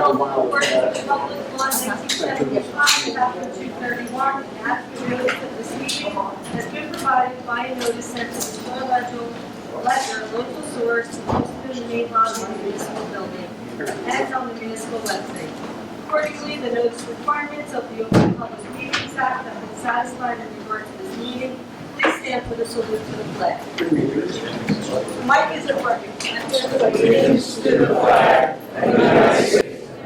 According to the Public Law 1975, Chapter 231, the adequate notice of this meeting has been provided by a notice sent to the Star Ledger local source posted in the main lobby of the municipal building and on the municipal website. Accordingly, the notice requirements of the Open Public Meetings Act have been satisfied in regard to this meeting. Please stand for the salute to the flag. Mike isn't working. Allegiance to the flag of the United States of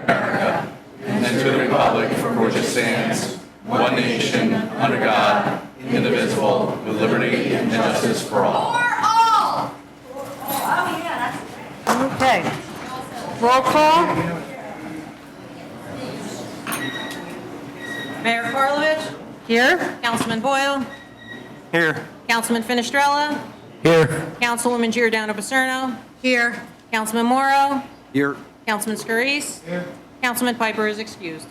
America and to the republic for which it stands, one nation, under God, indivisible, with liberty and justice for all. Okay. Roll call. Mayor Karlovich, Here. Councilman Boyle, Here. Councilman Finestrella, Here. Councilwoman Giordano Paserno, Here. Councilman Morrow, Here. Councilman Scarice, Councilman Piper is excused.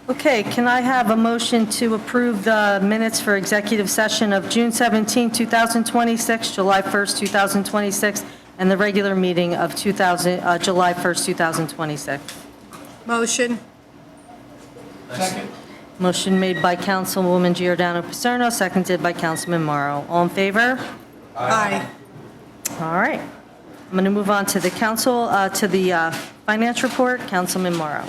Okay, can I have a motion to approve the minutes for executive session of June 17, 2026, July 1st, 2026, and the regular meeting of July 1st, 2026? Motion. Motion made by Councilwoman Giordano Paserno, seconded by Councilman Morrow. All in favor? Aye. All right. I'm going to move on to the finance report. Councilman Morrow.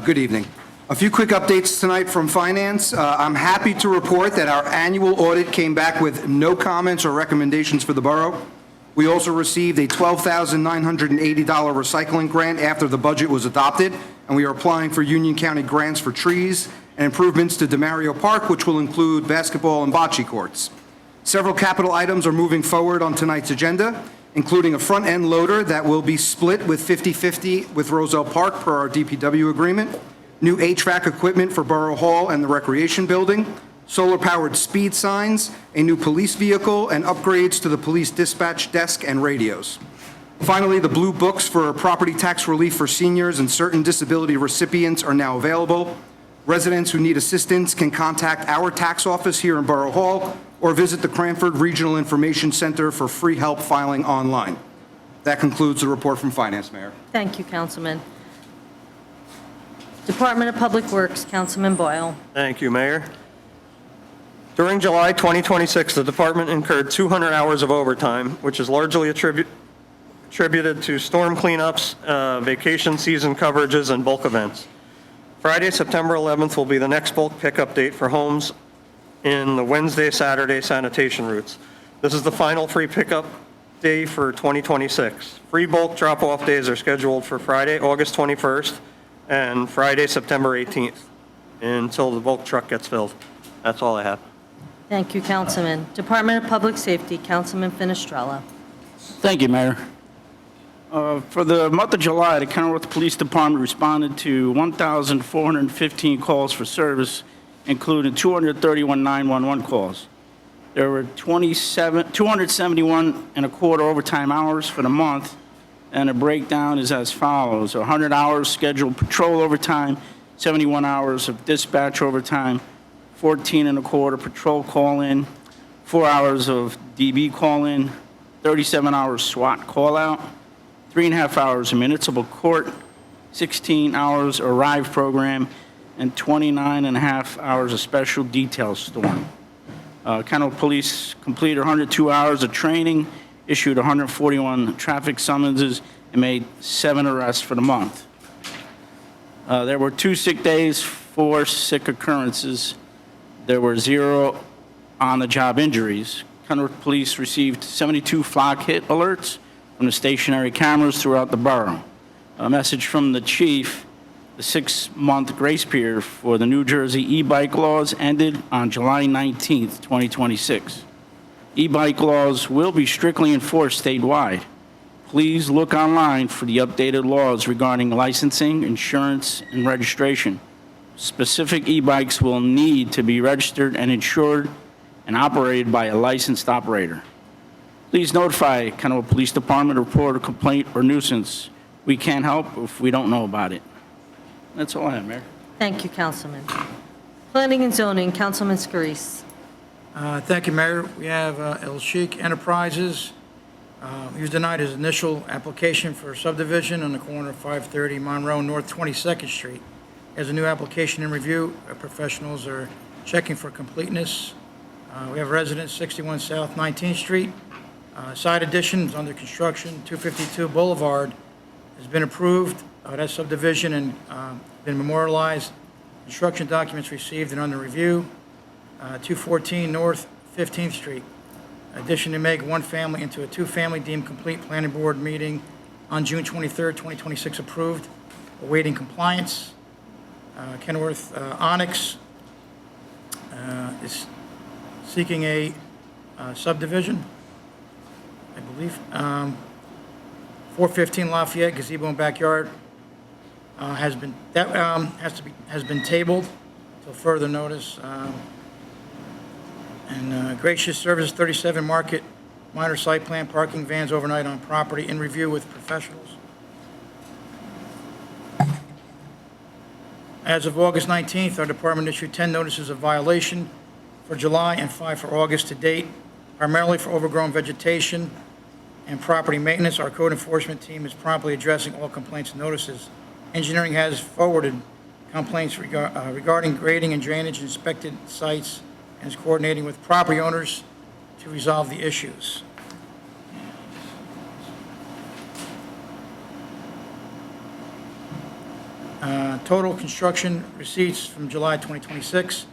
Good evening. A few quick updates tonight from Finance. I'm happy to report that our annual audit came back with no comments or recommendations for the borough. We also received a $12,980 recycling grant after the budget was adopted, and we are applying for Union County grants for trees and improvements to DeMario Park, which will include basketball and bocce courts. Several capital items are moving forward on tonight's agenda, including a front-end loader that will be split with 50/50 with Roselle Park per our DPW agreement, new HVAC equipment for Borough Hall and the Recreation Building, solar-powered speed signs, a new police vehicle, and upgrades to the police dispatch desk and radios. Finally, the blue books for property tax relief for seniors and certain disability recipients are now available. Residents who need assistance can contact our tax office here in Borough Hall or visit the Cranford Regional Information Center for free help filing online. That concludes the report from Finance, Mayor. Thank you, Councilman. Department of Public Works, Councilman Boyle. Thank you, Mayor. During July 2026, the department incurred 200 hours of overtime, which is largely attributed to storm cleanups, vacation season coverages, and bulk events. Friday, September 11th will be the next bulk pickup date for homes in the Wednesday, Saturday sanitation routes. This is the final free pickup day for 2026. Free bulk drop-off days are scheduled for Friday, August 21st, and Friday, September 18th, until the bulk truck gets filled. That's all I have. Thank you, Councilman. Department of Public Safety, Councilman Finestrella. Thank you, Mayor. For the month of July, the Kenilworth Police Department responded to 1,415 calls for service, including 231 911 calls. There were 271 and a quarter overtime hours for the month, and the breakdown is as follows: 100 hours scheduled patrol overtime, 71 hours of dispatch overtime, 14 and a quarter patrol call-in, 4 hours of DB call-in, 37 hours SWAT call-out, 3.5 hours of municipal court, 16 hours arrive program, and 29.5 hours of special detail storm. Kenilworth Police completed 102 hours of training, issued 141 traffic summonses, and made 7 arrests for the month. There were 2 sick days, 4 sick occurrences. There were 0 on-the-job injuries. Kenilworth Police received 72 flock hit alerts from the stationary cameras throughout the borough. A message from the chief: the 6-month grace period for the New Jersey e-bike laws ended on July 19th, 2026. E-bike laws will be strictly enforced statewide. Please look online for the updated laws regarding licensing, insurance, and registration. Specific e-bikes will need to be registered and insured and operated by a licensed operator. Please notify Kenilworth Police Department, report a complaint or nuisance. We can't help if we don't know about it. That's all I have, Mayor. Thank you, Councilman. Planning and Zoning, Councilman Scarice. Thank you, Mayor. We have El Sheikh Enterprises He was denied his initial application for subdivision on the corner of 530 Monroe North 22nd Street. As a new application in review, professionals are checking for completeness. We have residents 61 South 19th Street. Side addition is under construction, 252 Boulevard has been approved. That subdivision and been memorialized. Construction documents received and under review. 214 North 15th Street. Addition to make one family into a two-family deemed complete. Planning board meeting on June 23rd, 2026 approved. Awaiting compliance. Kenworth Onyx is seeking a subdivision, I believe. 415 Lafayette gazebo and backyard has been tabled till further notice. And Gracious Services 37 Market minor site plan parking vans overnight on property in review with professionals. As of August 19th, our department issued 10 notices of violation for July and 5 for August to date, primarily for overgrown vegetation and property maintenance. Our code enforcement team is promptly addressing all complaints and notices. Engineering has forwarded complaints regarding grading and drainage inspected sites and is coordinating with property owners to resolve the issues. Total construction receipts from July 2026,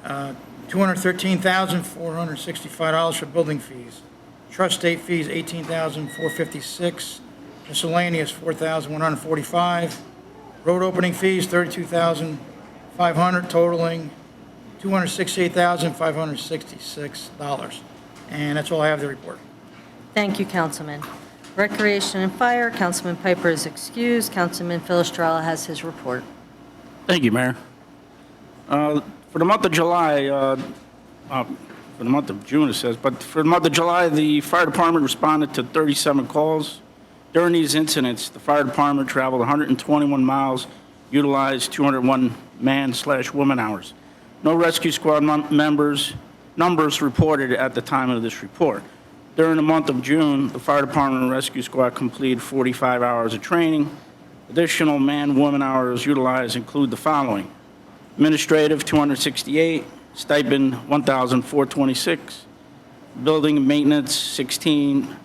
$213,465 for building fees. Trust state fees, $18,456. Miscellaneous, $4,145. Road opening fees, $32,500, totaling $268,566. And that's all I have to report. Thank you, Councilman. Recreation and Fire, Councilman Piper is excused. Councilman Philostrella has his report. Thank you, Mayor. For the month of July, for the month of June it says, but for the month of July, the fire department responded to 37 calls. During these incidents, the fire department traveled 121 miles, utilized 201 man/woman hours. No rescue squad numbers reported at the time of this report. During the month of June, the fire department and rescue squad completed 45 hours of training. Additional man-woman hours utilized include the following: administrative, 268, stipend, 1,426, building maintenance, 16,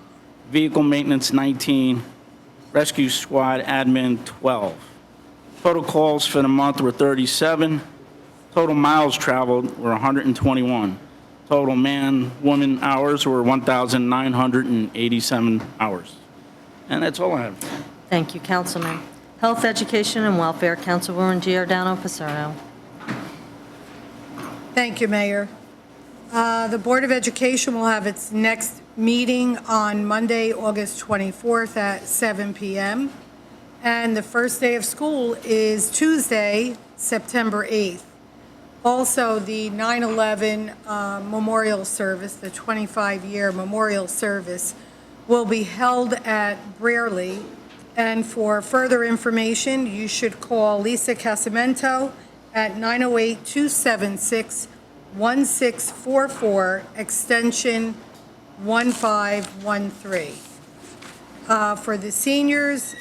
vehicle maintenance, 19, rescue squad admin, 12. Total calls for the month were 37. Total miles traveled were 121. Total man-woman hours were 1,987 hours. And that's all I have. Thank you, Councilman. Health, Education, and Welfare, Councilwoman Giordano Pissarro. Thank you, Mayor. The Board of Education will have its next meeting on Monday, August 24th at 7 p.m. And the first day of school is Tuesday, September 8th. Also, the 9/11 memorial service, the 25-year memorial service, will be held at Brearley. And for further information, you should call Lisa Casamento at 908-276-1644, extension 1513. For the seniors,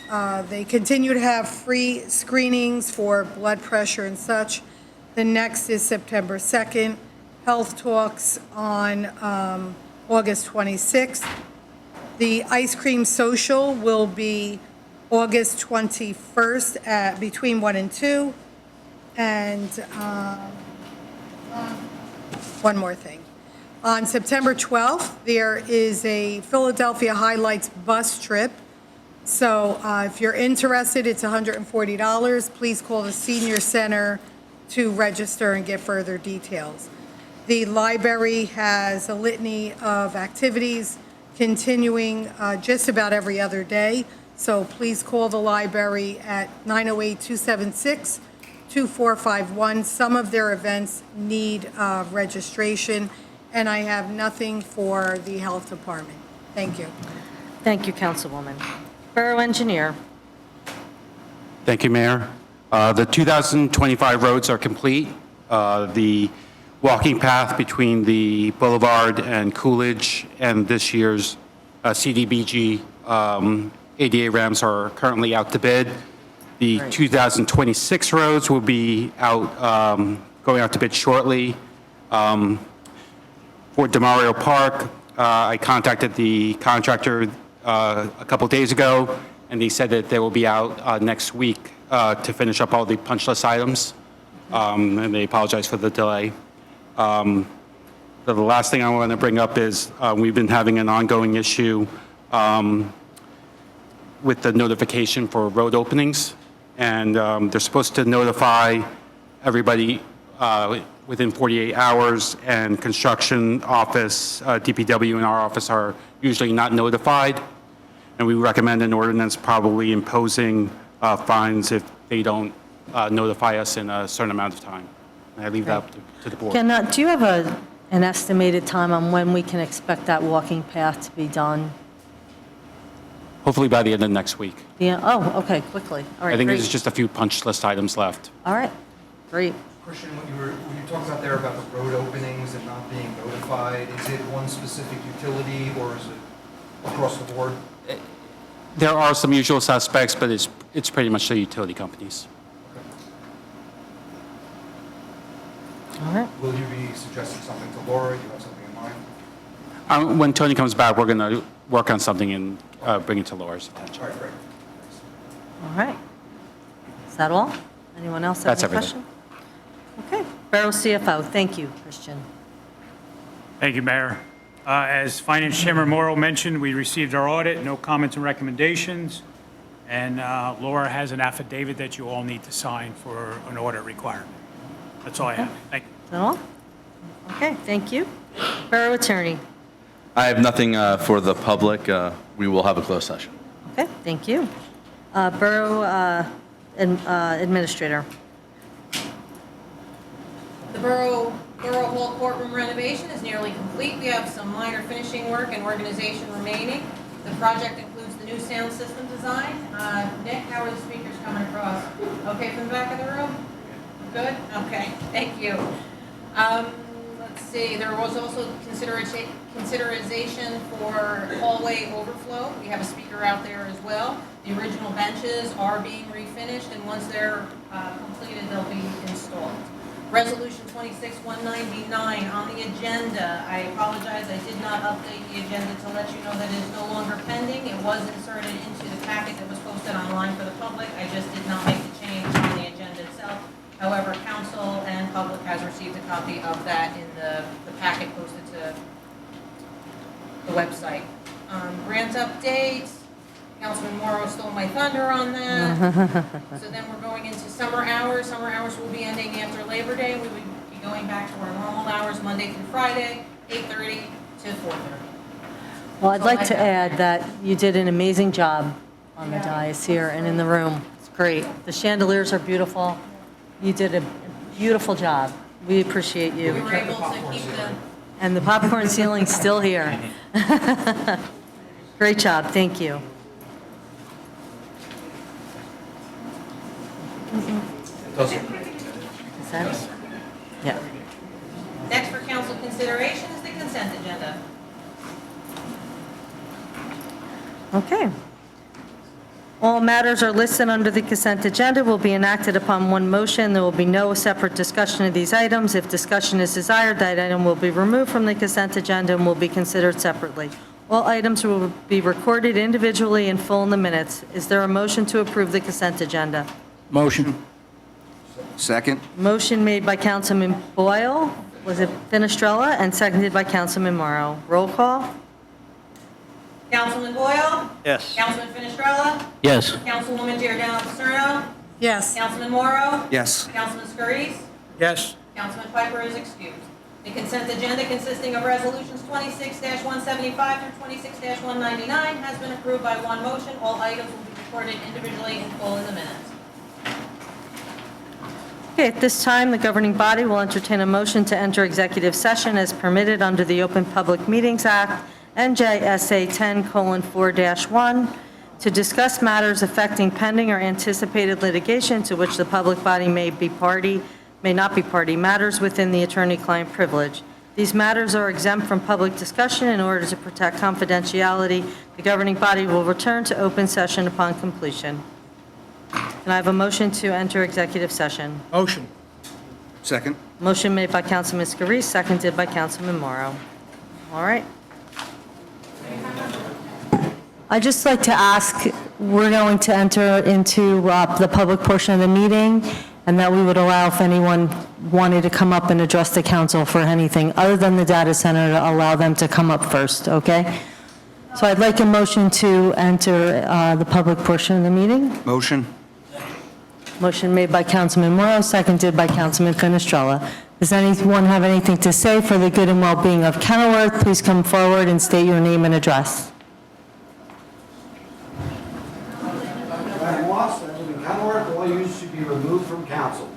they continue to have free screenings for blood pressure and such. The next is September 2nd, Health Talks on August 26th. The ice cream social will be August 21st at between 1 and 2. And one more thing. On September 12th, there is a Philadelphia Highlights bus trip. So if you're interested, it's $140. Please call the Senior Center to register and get further details. The library has a litany of activities continuing just about every other day. So please call the library at 908-276-2451. Some of their events need registration, and I have nothing for the Health Department. Thank you. Thank you, Councilwoman. Borough Engineer. Thank you, Mayor. The 2025 roads are complete. The walking path between the Boulevard and Coolidge and this year's CDBG ADA ramps are currently out to bid. The 2026 roads will be out, going out to bid shortly. For Demario Park, I contacted the contractor a couple days ago, and they said that they will be out next week to finish up all the punch list items, and they apologize for the delay. The last thing I want to bring up is we've been having an ongoing issue with the notification for road openings, and they're supposed to notify everybody within 48 hours, and construction office, DPW and our office are usually not notified, and we recommend an ordinance probably imposing fines if they don't notify us in a certain amount of time. And I leave that up to the board. Ken, do you have an estimated time on when we can expect that walking path to be done? Hopefully by the end of next week. Yeah, oh, okay, quickly. All right, I think great. there's just a few punch list items left. All right, great. Christian, when you talked out there about the road openings and not being notified, is it one specific utility or is it across the board? There are some usual suspects, but it's pretty much the utility companies. All right. Will you be suggesting something to Laura? Do you have something in mind? When Tony comes back, we're going to work on something and bring it to Laura's attention. All right, great. All right. Is that all? Anyone else have That's any everything. question? Okay. Borough CFO, thank you, Christian. Thank you, Mayor. As Finance Chairman Morrow mentioned, we received our audit, no comments and recommendations, and Laura has an affidavit that you all need to sign for an audit requirement. That's all I have. Thank you. Is that all? Okay, thank you. Borough Attorney. I have nothing for the public. We will have a closed session. Okay, thank you. Borough Administrator. The Borough Hall courtroom renovation is nearly complete. We have some minor finishing work and organization remaining. The project includes the new sound system design. Nick, how are the speakers coming across? Okay from the back of the room? Good? Okay, thank you. Let's see, there was also consideration for hallway overflow. We have a speaker out there as well. The original benches are being refinished, and once they're completed, they'll be installed. Resolution 26-199 on the agenda. I apologize, I did not update the agenda to let you know that it is no longer pending. It was inserted into the packet that was posted online for the public. I just did not make the change on the agenda itself. However, council and public has received a copy of that in the packet posted to the website. Grant updates. Councilman Morrow stole my thunder on that. So then we're going into summer hours. Summer hours will be ending after Labor Day. We would be going back to our normal hours, Monday through Friday, 8:30 to 4:30. Well, I'd like to add that you did an amazing job on the dais here and in the room. It's great. The chandeliers are beautiful. You did a beautiful job. We appreciate you. We were able to keep the And the popcorn ceiling's still here. Great job, thank you. Is that it? Yeah. next for council consideration is the consent agenda. Okay. All matters are listed under the consent agenda will be enacted upon one motion. There will be no separate discussion of these items. If discussion is desired, that item will be removed from the consent agenda and will be considered separately. All items will be recorded individually in full in the minutes. Is there a motion to approve the consent agenda? Motion. Second? Motion made by Councilman Boyle, was it Finestrella, and seconded by Councilman Morrow. Roll call? Councilman Boyle? Yes. Councilman Finestrella? Yes. Councilwoman Giordano Paterno? Yes. Councilman Morrow? Yes. Councilman Scurries? Yes. Councilman Piper is excused. The consent agenda consisting of resolutions 26-175 through 26-199 has been approved by one motion. All items will be recorded individually in full in the minutes. Okay, at this time, the governing body will entertain a motion to enter executive session as permitted under the Open Public Meetings Act, NJSA 10:4-1, to discuss matters affecting pending or anticipated litigation to which the public body may not be party, matters within the attorney-client privilege. These matters are exempt from public discussion in order to protect confidentiality. The governing body will return to open session upon completion. Can I have a motion to enter executive session? Motion. Second. Motion made by Councilman Scarice, seconded by Councilman Morrow. All right. I'd just like to ask, we're going to enter into the public portion of the meeting, and that we would allow if anyone wanted to come up and address the council for anything other than the data center, to allow them to come up first, okay? So I'd like a motion to enter the public portion of the meeting. Motion. Motion made by Councilman Morrow, seconded by Councilman Fenestrella. Does anyone have anything to say for the good and well-being of Kenilworth? Please come forward and state your name and address. Brian Moss, I live in Kenilworth. All use should be removed from council.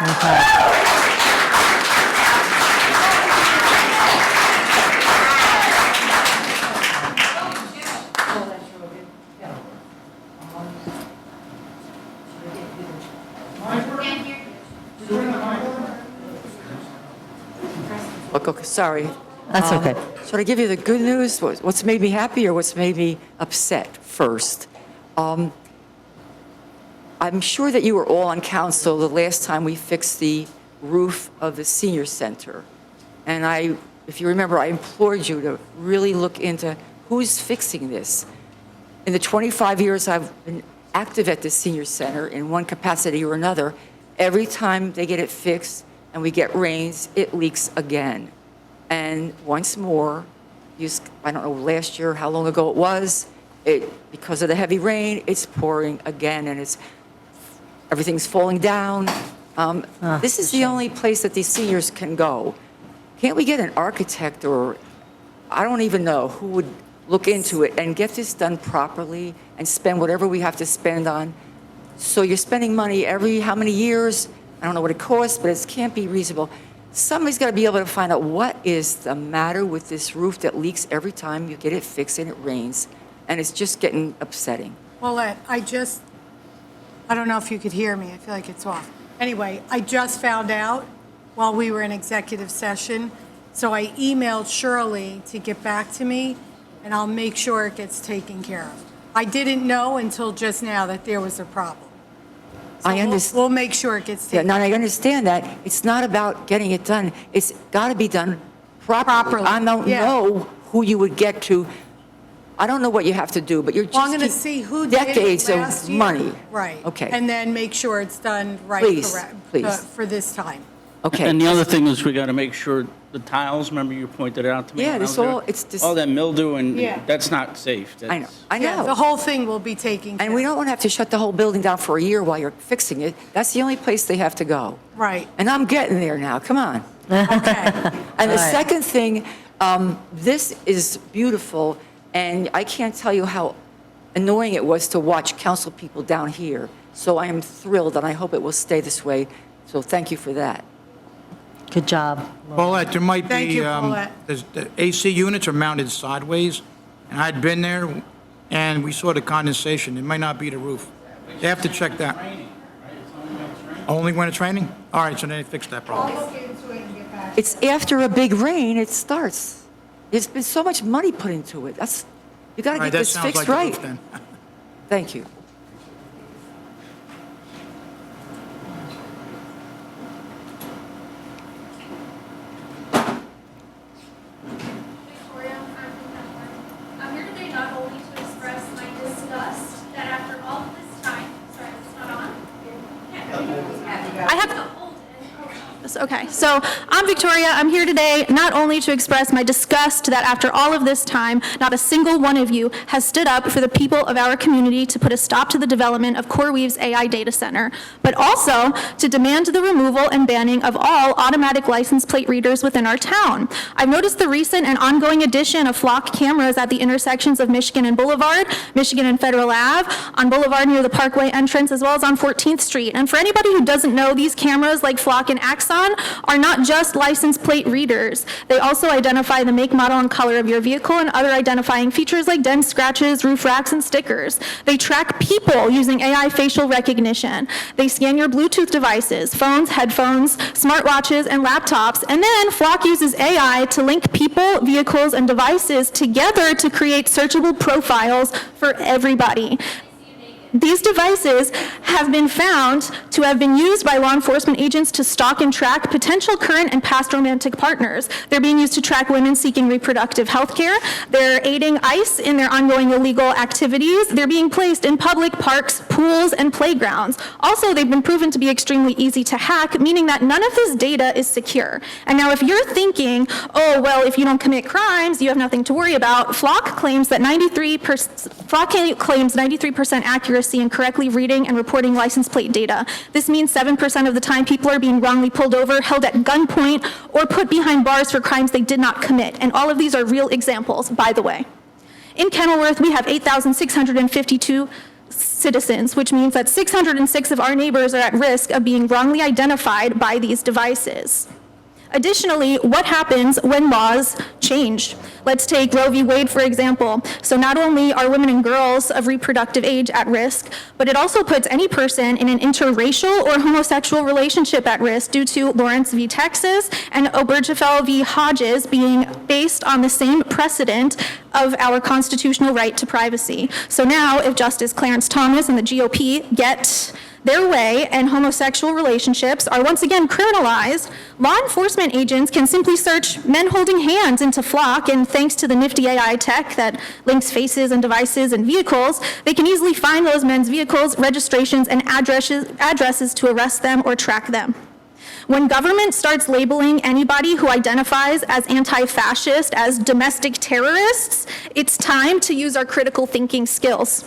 Okay. Okay, sorry. That's okay. Should I give you the good news, what's made me happy or what's made me upset first? I'm sure that you were all on council the last time we fixed the roof of the senior center. And if you remember, I implored you to really look into who's fixing this. In the 25 years I've been active at the senior center in one capacity or another, every time they get it fixed and we get rains, it leaks again. And once more, I don't know last year how long ago it was, because of the heavy rain, it's pouring again and everything's falling down. This is the only place that these seniors can go. Can't we get an architect or, I don't even know, who would look into it and get this done properly and spend whatever we have to spend on? So you're spending money every how many years? I don't know what it costs, but it can't be reasonable. Somebody's got to be able to find out what is the matter with this roof that leaks every time you get it fixed and it rains. And it's just getting upsetting. Paulette, I don't know if you could hear me. I feel like it's off. Anyway, I just found out while we were in executive session, so I emailed Shirley to get back to me, and I'll make sure it gets taken care of. I didn't know until just now that there was a problem. So I understand. We'll make sure it gets Yeah, taken now care of. I understand that. It's not about getting it done. It's got to be done properly. I don't yeah. know who you would get to. I don't know what you have to do, but you're just Well, I'm going to keep see who did it decades last of year. money. Right. Okay. And then make sure it's done right, Please, correct, please. for this time. Okay. And the other thing is we got to make sure the tiles, remember you pointed it out to me? Yeah, when I this was there? all- it's just- All that mildew and Yeah. that's not safe. I know. That's- I Yeah, know. the whole thing will be taken care And we of. don't want to have to shut the whole building down for a year while you're fixing it. That's the only place they have to go. Right. And I'm getting there now. Come on. Okay. And the Right. second thing, this is beautiful, and I can't tell you how annoying it was to watch council people down here. So I am thrilled, and I hope it will stay this way. So thank you for that. Good job. Paulette, there might be... Thank you, Paulette. The AC units are mounted sideways, and I'd been there, and we saw the condensation. It might not be the roof. They have to check that. Only when it's raining? All right, so then they fixed that problem. It's after a big rain, it starts. There's been so much money put into it. You got to All right, get that this sounds fixed like the right. roof then. Thank you. Victoria, I'm here today not only to express my disgust that after all of this time, sorry, it's not on? I have to hold it. Okay, so I'm Victoria. I'm here today not only to express my disgust that after all of this time, not a single one of you has stood up for the people of our community to put a stop to the development of CoreWeave's AI data center, but also to demand the removal and banning of all automatic license plate readers within our town. I've noticed the recent and ongoing addition of flock cameras at the intersections of Michigan and Boulevard, Michigan and Federal Ave, on Boulevard near the Parkway entrance, as well as on 14th Street. And for anybody who doesn't know, these cameras, like Flock and Axon, on are not just license plate readers. They also identify the make, model, and color of your vehicle and other identifying features like dents, scratches, roof racks, and stickers. They track people using AI facial recognition. They scan your Bluetooth devices, phones, headphones, smartwatches, and laptops, and then Flock uses AI to link people, vehicles, and devices together to create searchable profiles for everybody. These devices have been found to have been used by law enforcement agents to stalk and track potential current and past romantic partners. They're being used to track women seeking reproductive health care. They're aiding ICE in their ongoing illegal activities. They're being placed in public parks, pools, and playgrounds. Also, they've been proven to be extremely easy to hack, meaning that none of this data is secure. And now if you're thinking, oh, well, if you don't commit crimes, you have nothing to worry about, Flock claims 93% accuracy in correctly reading and reporting license plate data. This means 7% of the time people are being wrongly pulled over, held at gunpoint, or put behind bars for crimes they did not commit. And all of these are real examples, by the way. In Kenilworth, we have 8,652 citizens, which means that 606 of our neighbors are at risk of being wrongly identified by these devices. Additionally, what happens when laws change? Let's take Roe v. Wade, for example. So not only are women and girls of reproductive age at risk, but it also puts any person in an interracial or homosexual relationship at risk due to Lawrence v. Texas and Obergefell v. Hodges being based on the same precedent of our constitutional right to privacy. So now, if Justice Clarence Thomas and the GOP get their way and homosexual relationships are once again criminalized, law enforcement agents can simply search men holding hands into Flock, and thanks to the nifty AI tech that links faces and devices and vehicles, they can easily find those men's vehicles, registrations, and addresses to arrest them or track them. When government starts labeling anybody who identifies as anti-fascist as domestic terrorists, it's time to use our critical thinking skills.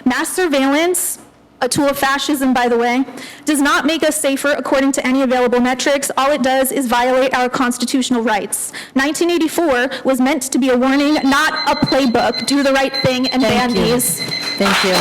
Mass surveillance, a tool of fascism, by the way, does not make us safer according to any available metrics. All it does is violate our constitutional rights. 1984 was meant to be a warning, not a playbook. Do the right thing and ban these. Thank you.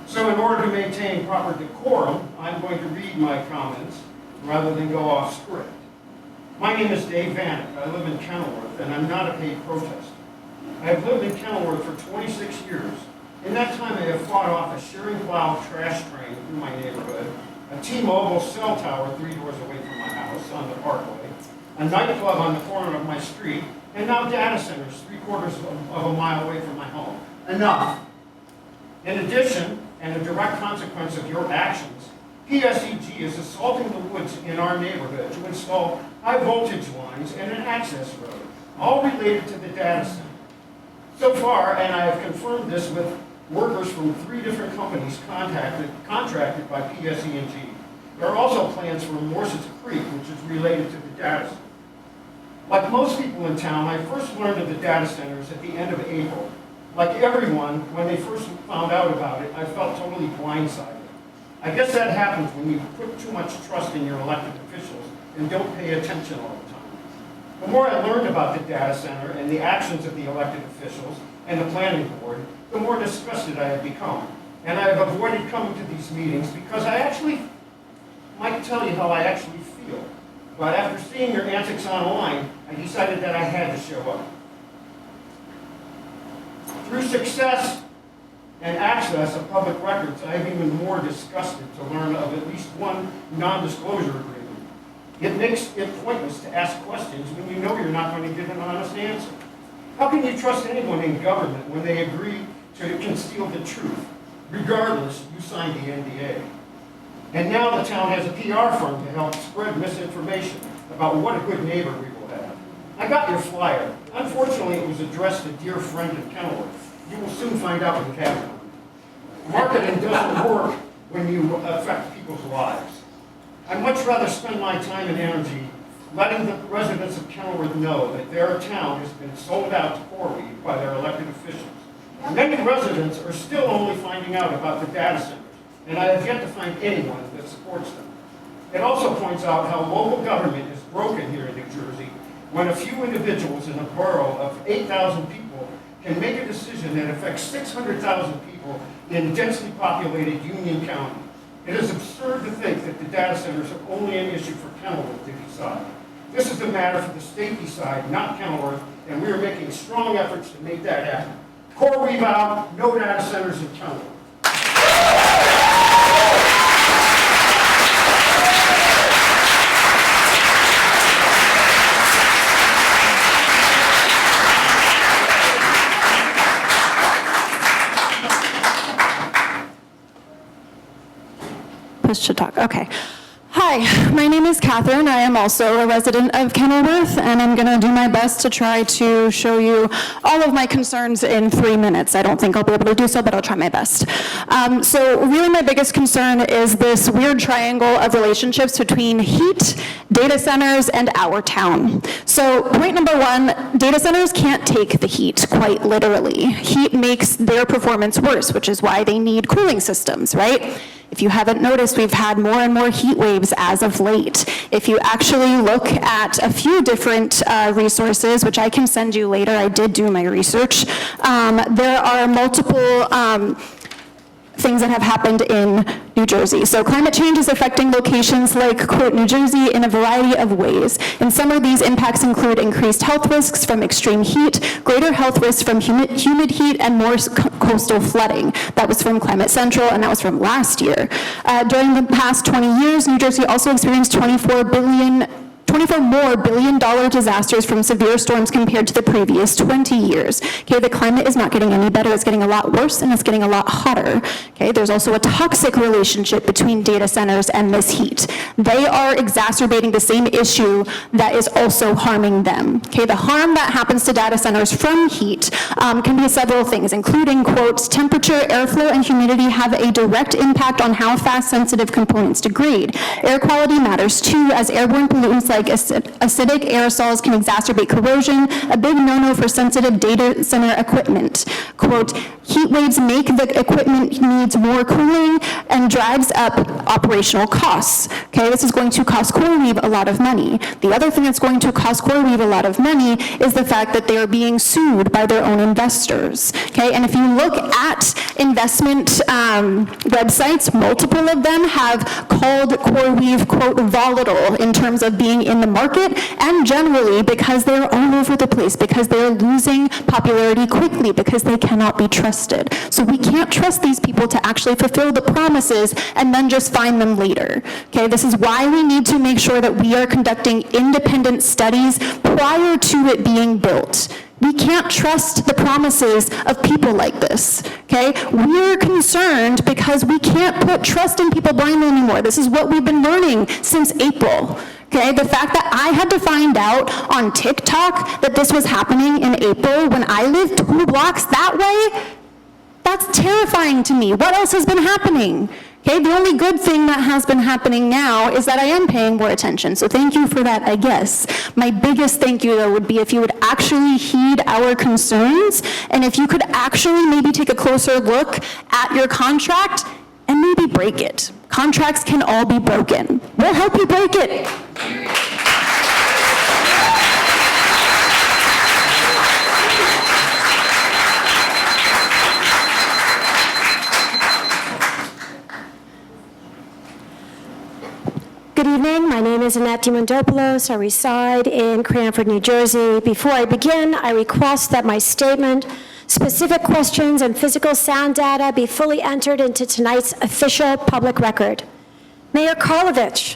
So in order to maintain proper decorum, I'm going to read my comments rather than go off script. My name is Dave Vanek. I live in Kenilworth, and I'm not a paid protester. I have lived in Kenilworth for 26 years. In that time, I have fought off a shearing plow trash train through my neighborhood, a T-Mobile cell tower 3 doors away from my house on the Parkway, a nightclub on the corner of my street, and now data centers 3/4 of a mile away from my home. Enough. In addition, and a direct consequence of your actions, PSEG is assaulting the woods in our neighborhood to install high voltage lines and an access road, all related to the data center. So far, and I have confirmed this with workers from 3 different companies contracted by PSEG, there are also plans for Morse's Creek, which is related to the data center. Like most people in town, I first learned of the data centers at the end of April. Like everyone, when they first found out about it, I felt totally blindsided. I guess that happens when you put too much trust in your elected officials and don't pay attention all the time. The more I learned about the data center and the actions of the elected officials and the planning board, the more disgusted I have become. And I have avoided coming to these meetings because I actually might tell you how I actually feel. But after seeing your antics online, I decided that I had to show up. Through success and access of public records, I am even more disgusted to learn of at least one non-disclosure agreement. It makes it pointless to ask questions when you know you're not going to get an honest answer. How can you trust anyone in government when they agree to conceal the truth? Regardless, you signed the NDA. And now the town has a PR firm to help spread misinformation about what a good neighbor we will have. I got your flyer. Unfortunately, it was addressed to dear friend in Kenilworth. You will soon find out in Cabinet. Marketing doesn't work when you affect people's lives. I'd much rather spend my time and energy letting the residents of Kenilworth know that their town has been sold out to CoreWeave by their elected officials. Many residents are still only finding out about the data centers and I have yet to find anyone that supports them. It also points out how local government is broken here in New Jersey when a few individuals in a borough of 8,000 people can make a decision that affects 600,000 people in densely populated Union County. It is absurd to think that the data centers are only an issue for Kenilworth to decide. This is a matter for the state to decide, not Kenilworth, and we are making strong efforts to make that happen. CoreWeave out, no data centers in Kenilworth. Push to talk, okay. Hi, my name is Catherine. I am also a resident of Kenilworth, and I'm going to do my best to try to show you all of my concerns in 3 minutes. I don't think I'll be able to do so, but I'll try my best. So really my biggest concern is this weird triangle of relationships between heat, data centers, and our town. So point number one, data centers can't take the heat, quite literally. Heat makes their performance worse, which is why they need cooling systems, right? If you haven't noticed, we've had more and more heat waves as of late. If you actually look at a few different resources, which I can send you later, I did do my research, there are multiple things that have happened in New Jersey. So climate change is affecting locations like, quote, New Jersey in a variety of ways. And some of these impacts include increased health risks from extreme heat, greater health risks from humid heat, and more coastal flooding. That was from Climate Central, and that was from last year. During the past 20 years, New Jersey also experienced 24 more billion-dollar disasters from severe storms compared to the previous 20 years. Okay, the climate is not getting any better, it's getting a lot worse, and it's getting a lot hotter. Okay, there's also a toxic relationship between data centers and this heat. They are exacerbating the same issue that is also harming them. Okay, the harm that happens to data centers from heat can be several things, including, quote, temperature, airflow, and humidity have a direct impact on how fast sensitive components degrade. Air quality matters too, as airborne pollutants like acidic aerosols can exacerbate corrosion, a big no-no for sensitive data center equipment. Quote, heat waves make the equipment needs more cooling and drives up operational costs. Okay, this is going to cost CoreWeave a lot of money. The other thing that's going to cost CoreWeave a lot of money is the fact that they are being sued by their own investors. Okay, and if you look at investment websites, multiple of them have called CoreWeave, quote, volatile in terms of being in the market, and generally because they're all over the place, because they're losing popularity quickly, because they cannot be trusted. So we can't trust these people to actually fulfill the promises and then just find them later. Okay, this is why we need to make sure that we are conducting independent studies prior to it being built. We can't trust the promises of people like this, okay? We're concerned because we can't put trust in people blindly anymore. This is what we've been learning since April, okay? The fact that I had to find out on TikTok that this was happening in April when I lived 2 blocks that way, that's terrifying to me. What else has been happening? Okay, the only good thing that has been happening now is that I am paying more attention, so thank you for that, I guess. My biggest thank you, though, would be if you would actually heed our concerns, and if you could actually maybe take a closer look at your contract and maybe break it. Contracts can all be broken. We'll help you break it. Good evening. My name is Annette Dimondopoulos. I reside in Cranford, New Jersey. Before I begin, I request that my statement, specific questions, and physical sound data be fully entered into tonight's official public record. Mayor Karlovic,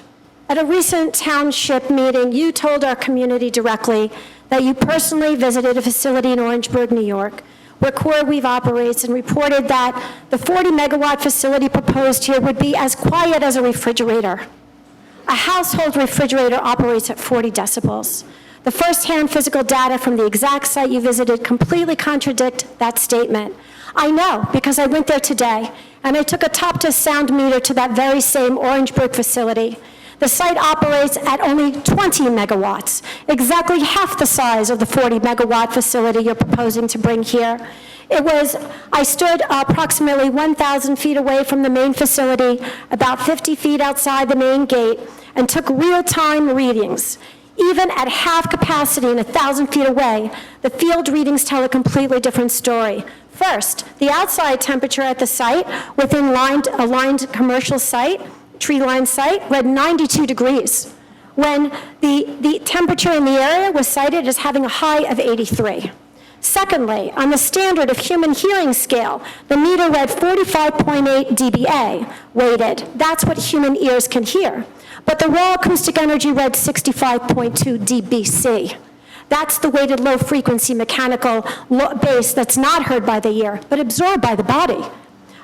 at a recent township meeting, you told our community directly that you personally visited a facility in Orangeburg, New York, where CoreWeave operates, and reported that the 40-megawatt facility proposed here would be as quiet as a refrigerator. A household refrigerator operates at 40 decibels. The first-hand physical data from the exact site you visited completely contradict that statement. I know, because I went there today, and I took a Topta sound meter to that very same Orangeburg facility. The site operates at only 20 megawatts, exactly half the size of the 40-megawatt facility you're proposing to bring here. I stood approximately 1,000 feet away from the main facility, about 50 feet outside the main gate, and took real-time readings. Even at half capacity and 1,000 feet away, the field readings tell a completely different story. First, the outside temperature at the site, within a lined commercial site, tree-lined site, read 92 degrees, when the temperature in the area was cited as having a high of 83. Secondly, on the standard of human hearing scale, the meter read 45.8 dBA, weighted. That's what human ears can hear. But the raw acoustic energy read 65.2 dBc. That's the weighted low-frequency mechanical bass that's not heard by the ear, but absorbed by the body.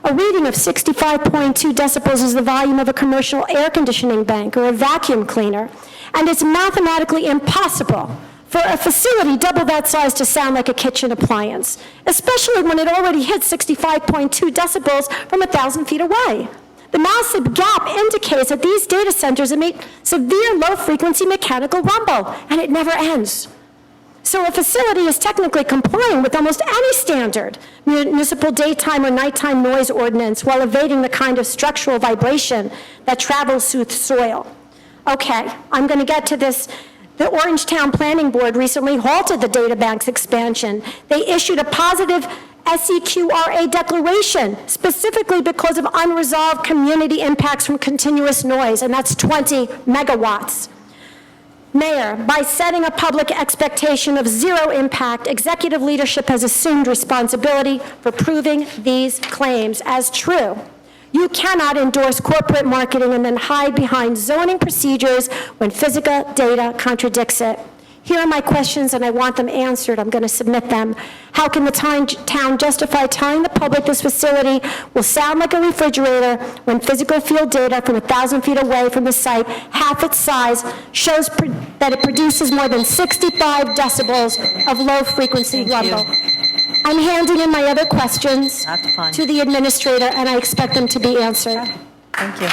A reading of 65.2 decibels is the volume of a commercial air conditioning bank or a vacuum cleaner, and it's mathematically impossible for a facility double that size to sound like a kitchen appliance, especially when it already hit 65.2 decibels from 1,000 feet away. The massive gap indicates that these data centers emit severe low-frequency mechanical rumble, and it never ends. So a facility is technically complying with almost any standard municipal daytime or nighttime noise ordinance while evading the kind of structural vibration that travels through soil. Okay, I'm going to get to this. The Orangetown Planning Board recently halted the data bank's expansion. They issued a positive SEQRA declaration, specifically because of unresolved community impacts from continuous noise, and that's 20 megawatts. Mayor, by setting a public expectation of zero impact, executive leadership has assumed responsibility for proving these claims as true. You cannot endorse corporate marketing and then hide behind zoning procedures when physical data contradicts it. Here are my questions, and I want them answered. I'm going to submit them. How can the town justify telling the public this facility will sound like a refrigerator when physical field data from 1,000 feet away from the site, half its size, shows that it produces more than 65 decibels of low-frequency rumble? I'm handing in my other questions to the administrator, and I expect them to be answered. Thank you.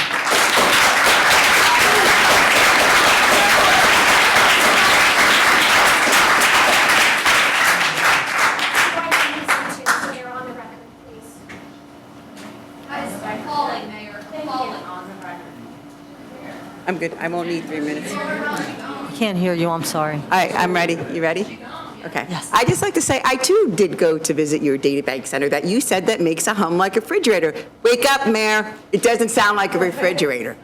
I'm good. I won't need 3 minutes. I can't hear you, I'm sorry. I'm ready. You ready? Okay. Yes. I'd just like to say, I too did go to visit your data bank center that you said that makes a hum like a refrigerator. Wake up, Mayor. It doesn't sound like a refrigerator.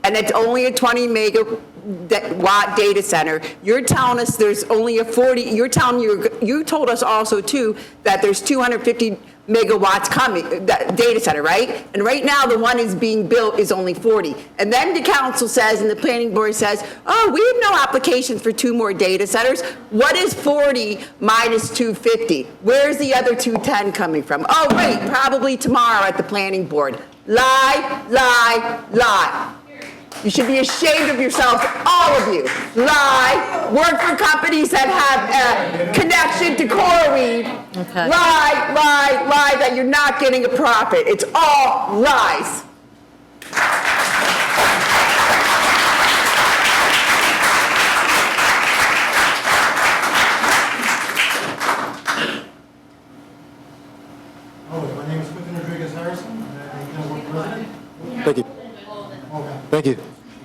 And it's only a 20 megawatt data center. You're telling us there's only a 40, you told us also too that there's 250 megawatts coming, that data center, right? And right now the one is being built is only 40. And then the council says and the planning board says, oh, we have no applications for 2 more data centers. What is 40 minus 250? Where's the other 210 coming from? Oh, wait, probably tomorrow at the planning board. Lie, lie, lie. You should be ashamed of yourselves, all of you. Lie, work for companies that have a connection to CoreWeave. Okay. Lie, lie, lie that you're not getting a profit. It's all lies. My name is Quentin Rodriguez Harrison. I'm a resident. Thank you. Thank you.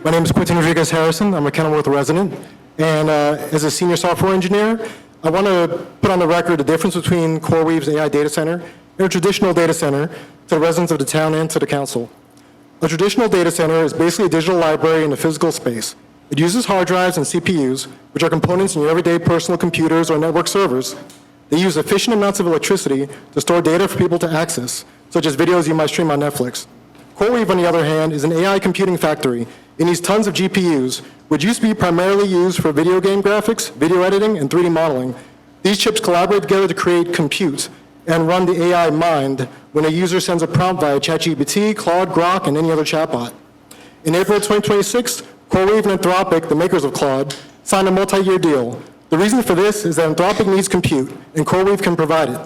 My name is Quentin Rodriguez Harrison. I'm a Kenilworth resident. And as a senior software engineer, I want to put on the record the difference between CoreWeave's AI data center and a traditional data center to the residents of the town and to the council. A traditional data center is basically a digital library in a physical space. It uses hard drives and CPUs, which are components in your everyday personal computers or network servers. They use efficient amounts of electricity to store data for people to access, such as videos you might stream on Netflix. CoreWeave, on the other hand, is an AI computing factory. It needs tons of GPUs, which used to be primarily used for video game graphics, video editing, and 3D modeling. These chips collaborate together to create compute and run the AI mind when a user sends a prompt via ChatGPT, Claude, Grok, and any other chatbot. In April 2026, CoreWeave and Anthropic, the makers of Claude, signed a multi-year deal. The reason for this is that Anthropic needs compute, and CoreWeave can provide it.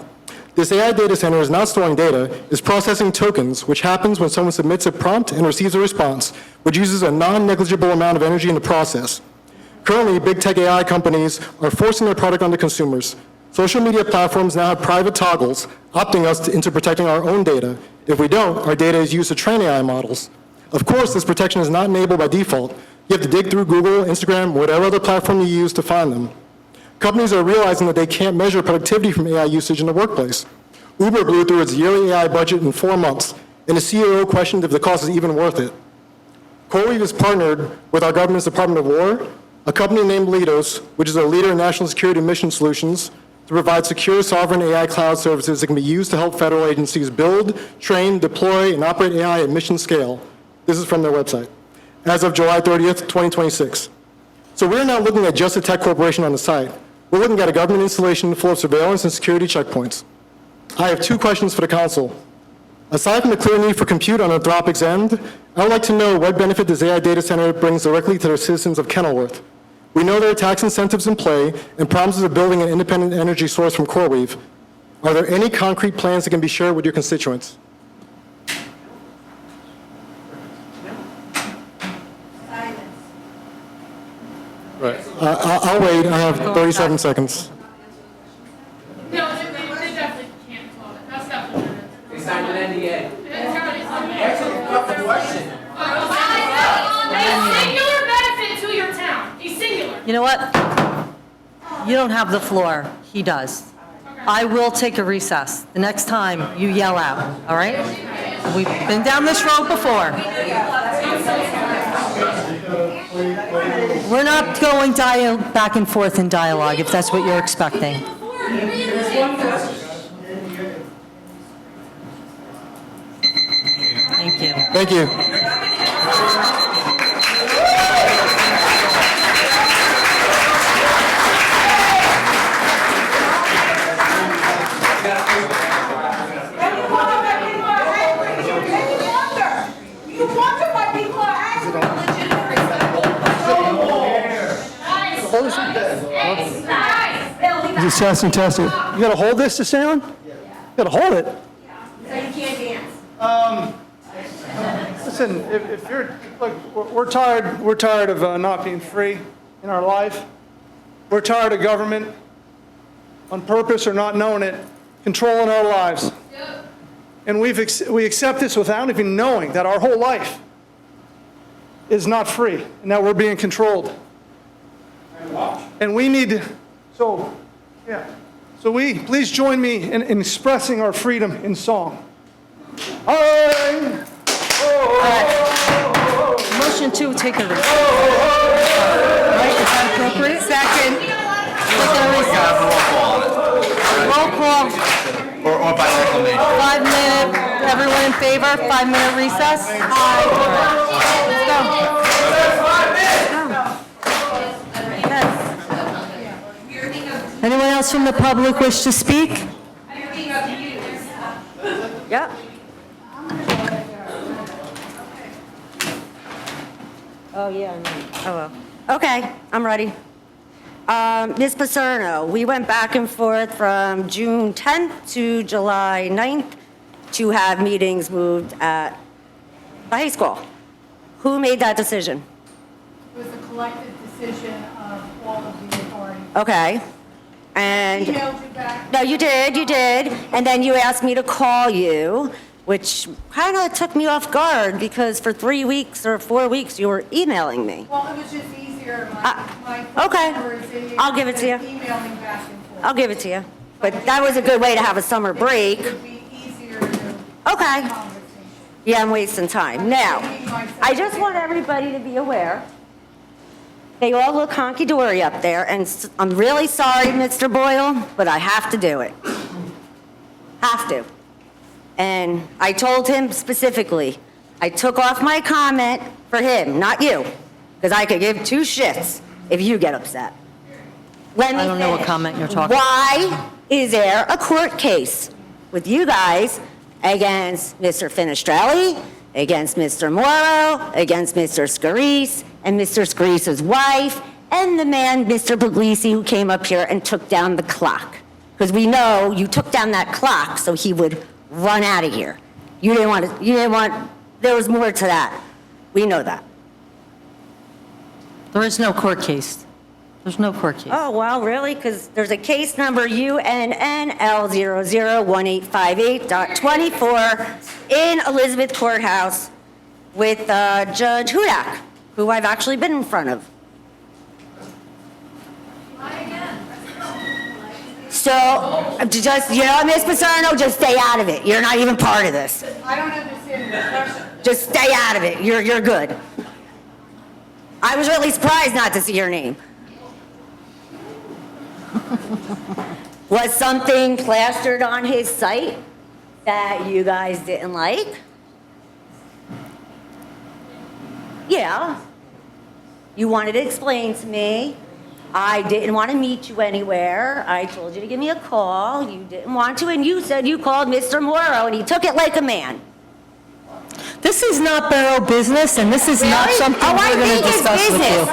This AI data center is not storing data, it's processing tokens, which happens when someone submits a prompt and receives a response, which uses a non-negligible amount of energy in the process. Currently, big tech AI companies are forcing their product onto consumers. Social media platforms now have private toggles, opting us into protecting our own data. If we don't, our data is used to train AI models. Of course, this protection is not enabled by default. You have to dig through Google, Instagram, whatever other platform you use to find them. Companies are realizing that they can't measure productivity from AI usage in the workplace. Uber blew through its yearly AI budget in 4 months, and the CEO questioned if the cost is even worth it. CoreWeave has partnered with our government's Department of War, a company named Leidos, which is a leader in national security mission solutions, to provide secure sovereign AI cloud services that can be used to help federal agencies build, train, deploy, and operate AI at mission scale. This is from their website. As of July 30th, 2026. So we're not looking at just a tech corporation on the site. We're looking at a government installation full of surveillance and security checkpoints. I have 2 questions for the council. Aside from the clear need for compute on Anthropic's end, I would like to know what benefit this AI data center brings directly to the citizens of Kenilworth. We know there are tax incentives in play and promises of building an independent energy source from CoreWeave. Are there any concrete plans that can be shared with your constituents? Right. I'll wait. I have 37 seconds. No, they definitely can't solve it. That's definitely. They signed an NDA. Answer the fucking question. A singular benefit to your town. A singular. You know what? You don't have the floor. He does. I will take a recess the next time you yell out, all right? We've been down this road before. We're not going back and forth in dialogue, if that's what you're expecting. Thank you. Thank you. Is it testing? You gotta hold this to sound? You gotta hold it. So you can't dance. Listen, if you're, look, we're tired of not being free in our life. We're tired of government, on purpose or not knowing it, controlling our lives. And we accept this without even knowing that our whole life is not free and that we're being controlled. And we need to, so please join me in expressing our freedom in song. Motion to take a recess. Right, is that appropriate? Second. Take a recess. Roll call. Or by acclamation. 5 minute, everyone in favor, 5-minute recess? Aye. Let's go. Anyone else from the public wish to speak? Yep. Oh, yeah. Oh, well. Okay, I'm ready. Ms. Paserno, we went back and forth from June 10th to July 9th to have meetings moved at the high school. Who made that decision? It was a collective decision of all of the authorities. Okay. And Emailed you back. no, you did. And then you asked me to call you, which kind of took me off guard because for 3 weeks or 4 weeks you were emailing me. Well, it was just easier. Okay. I'll give it to you. Emailing back and forth. I'll give it to you. But that was a good way to have a summer break. It would be easier to. Okay. Conversation. Yeah, I'm wasting time. Now, I just want everybody to be aware. They all look honky-dory up there, and I'm really sorry, Mr. Boyle, but I have to do it. Have to. And I told him specifically, I took off my comment for him, not you, because I could give 2 shits if you get upset. Let me I don't know what finish. comment you're talking. Why is there a court case with you guys against Mr. Finestrelli, against Mr. Morrow, against Mr. Scarice, and Mr. Scarice's wife, and the man, Mr. Puglisi, who came up here and took down the clock? Because we know you took down that clock so he would run out of here. You didn't want, there was more to that. We know that. There is no court case. There's no court case. Oh, well, really? Because there's a case number UNNL001858.24 in Elizabeth Courthouse with Judge Hudak, who I've actually been in front of. So, just, Ms. Paserno, just stay out of it. You're not even part of this. I don't understand the discussion. Just stay out of it. You're good. I was really surprised not to see your name. Was something plastered on his site that you guys didn't like? Yeah. You wanted to explain to me. I didn't want to meet you anywhere. I told you to give me a call. You didn't want to, and you said you called Mr. Morrow, and he took it like a man. This is not borough business, and this is not Really? something Oh, I we're going think to it's discuss with business. you.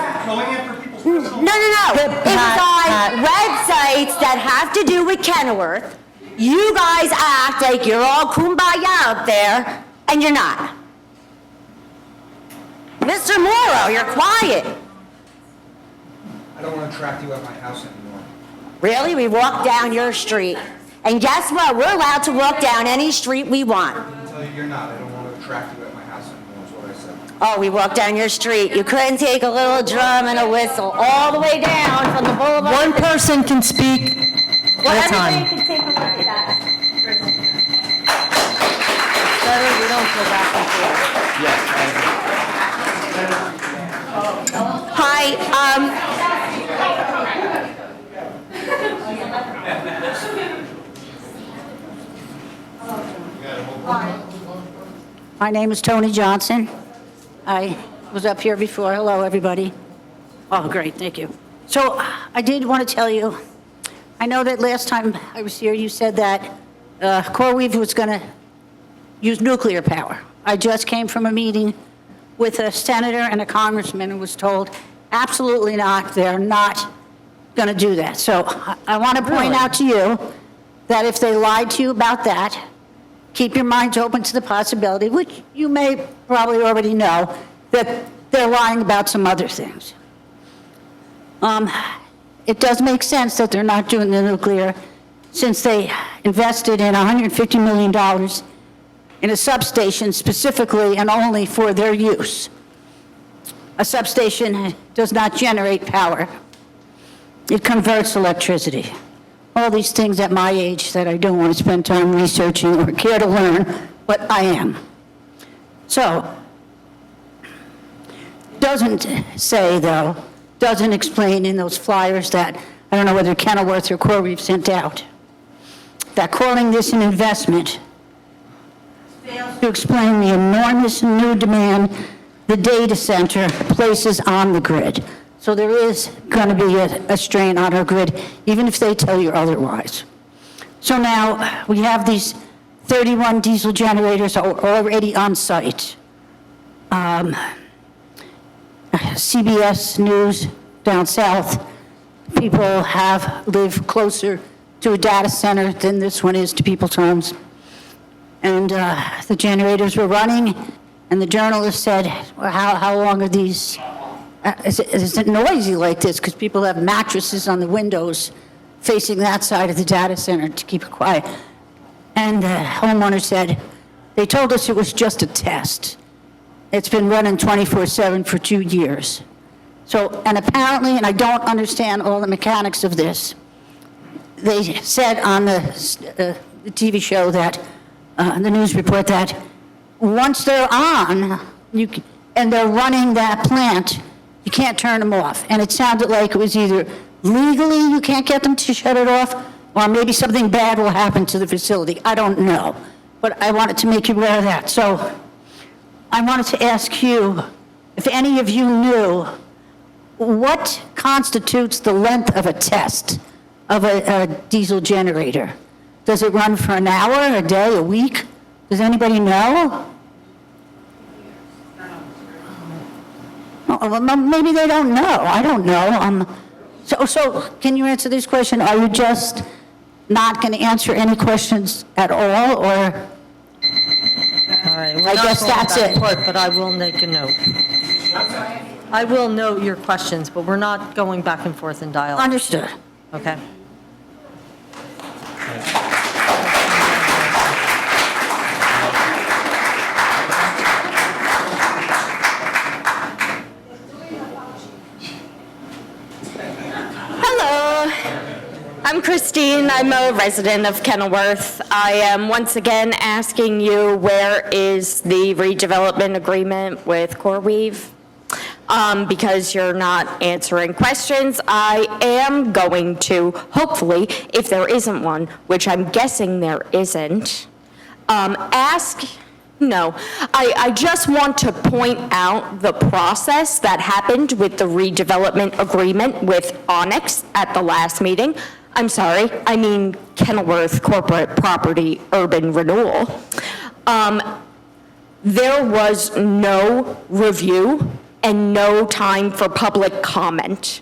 No. It was on websites that have to do with Kenilworth. You guys act like you're all kumbaya up there, and you're not. Mr. Morrow, you're quiet. I don't want to track you at my house anymore. Really? We walk down your street. And guess what? We're allowed to walk down any street we want. I can tell you you're not. I don't want to track you at my house anymore, is what I said. Oh, we walked down your street. You couldn't take a little drum and a whistle all the way down from the boulevard. One person can speak Well, at a everybody time. can take a look at that. Better we don't go back and forth. Hi, My name is Tony Johnson. I was up here before. Hello, everybody. Oh, great, thank you. So I did want to tell you, I know that last time I was here, you said that CoreWeave was going to use nuclear power. I just came from a meeting with a senator and a congressman and was told, absolutely not, they're not going to do that. So I want to point out to you that if they lied to you about that, keep your minds open to the possibility, which you may probably already know, that they're lying about some other things. It does make sense that they're not doing the nuclear since they invested in $150 million in a substation specifically and only for their use. A substation does not generate power. It converts electricity. All these things at my age that I don't want to spend time researching or care to learn, but I am. So, doesn't say, though, doesn't explain in those flyers that, I don't know whether Kenilworth or CoreWeave sent out, that calling this an investment fails to explain the enormous new demand the data center places on the grid. So there is going to be a strain on our grid, even if they tell you otherwise. So now we have these 31 diesel generators already on site. CBS News down south, people live closer to a data center than this one is to people's homes. And the generators were running, and the journalist said, well, how long are these? Is it noisy like this? Because people have mattresses on the windows facing that side of the data center to keep it quiet. And the homeowner said, they told us it was just a test. It's been running 24/7 for 2 years. So, and apparently, and I don't understand all the mechanics of this, they said on the TV show that, the news report, that once they're on, and they're running that plant, you can't turn them off. And it sounded like it was either legally you can't get them to shut it off, or maybe something bad will happen to the facility. I don't know. But I wanted to make you aware of that. So I wanted to ask you, if any of you knew, what constitutes the length of a test of a diesel generator? Does it run for an hour, a day, a week? Does anybody know? Oh, well, maybe they don't know. I don't know. So can you answer this question? Are you just not going to answer any questions at all, or? All right, I guess that's it. But I will make a note. I will note your questions, but we're not going back and forth in dialogue. Understood. Okay. Hello, I'm Christine. I'm a resident of Kenilworth. I am once again asking you, where is the redevelopment agreement with CoreWeave? Because you're not answering questions, I am going to, hopefully, if there isn't one, which I'm guessing there isn't, I just want to point out the process that happened with the redevelopment agreement with Onyx at the last meeting. I'm sorry, I mean Kenilworth Corporate Property Urban Renewal. There was no review and no time for public comment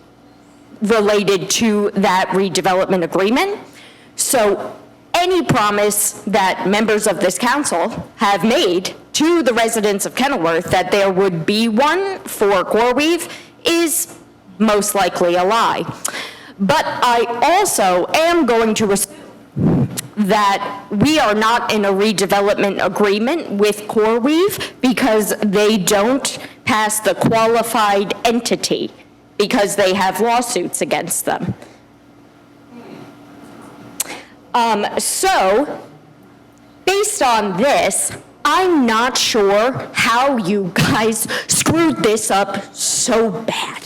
related to that redevelopment agreement. So any promise that members of this council have made to the residents of Kenilworth that there would be one for CoreWeave is most likely a lie. But I also am going to assume that we are not in a redevelopment agreement with CoreWeave because they don't pass the qualified entity because they have lawsuits against them. So, based on this, I'm not sure how you guys screwed this up so bad.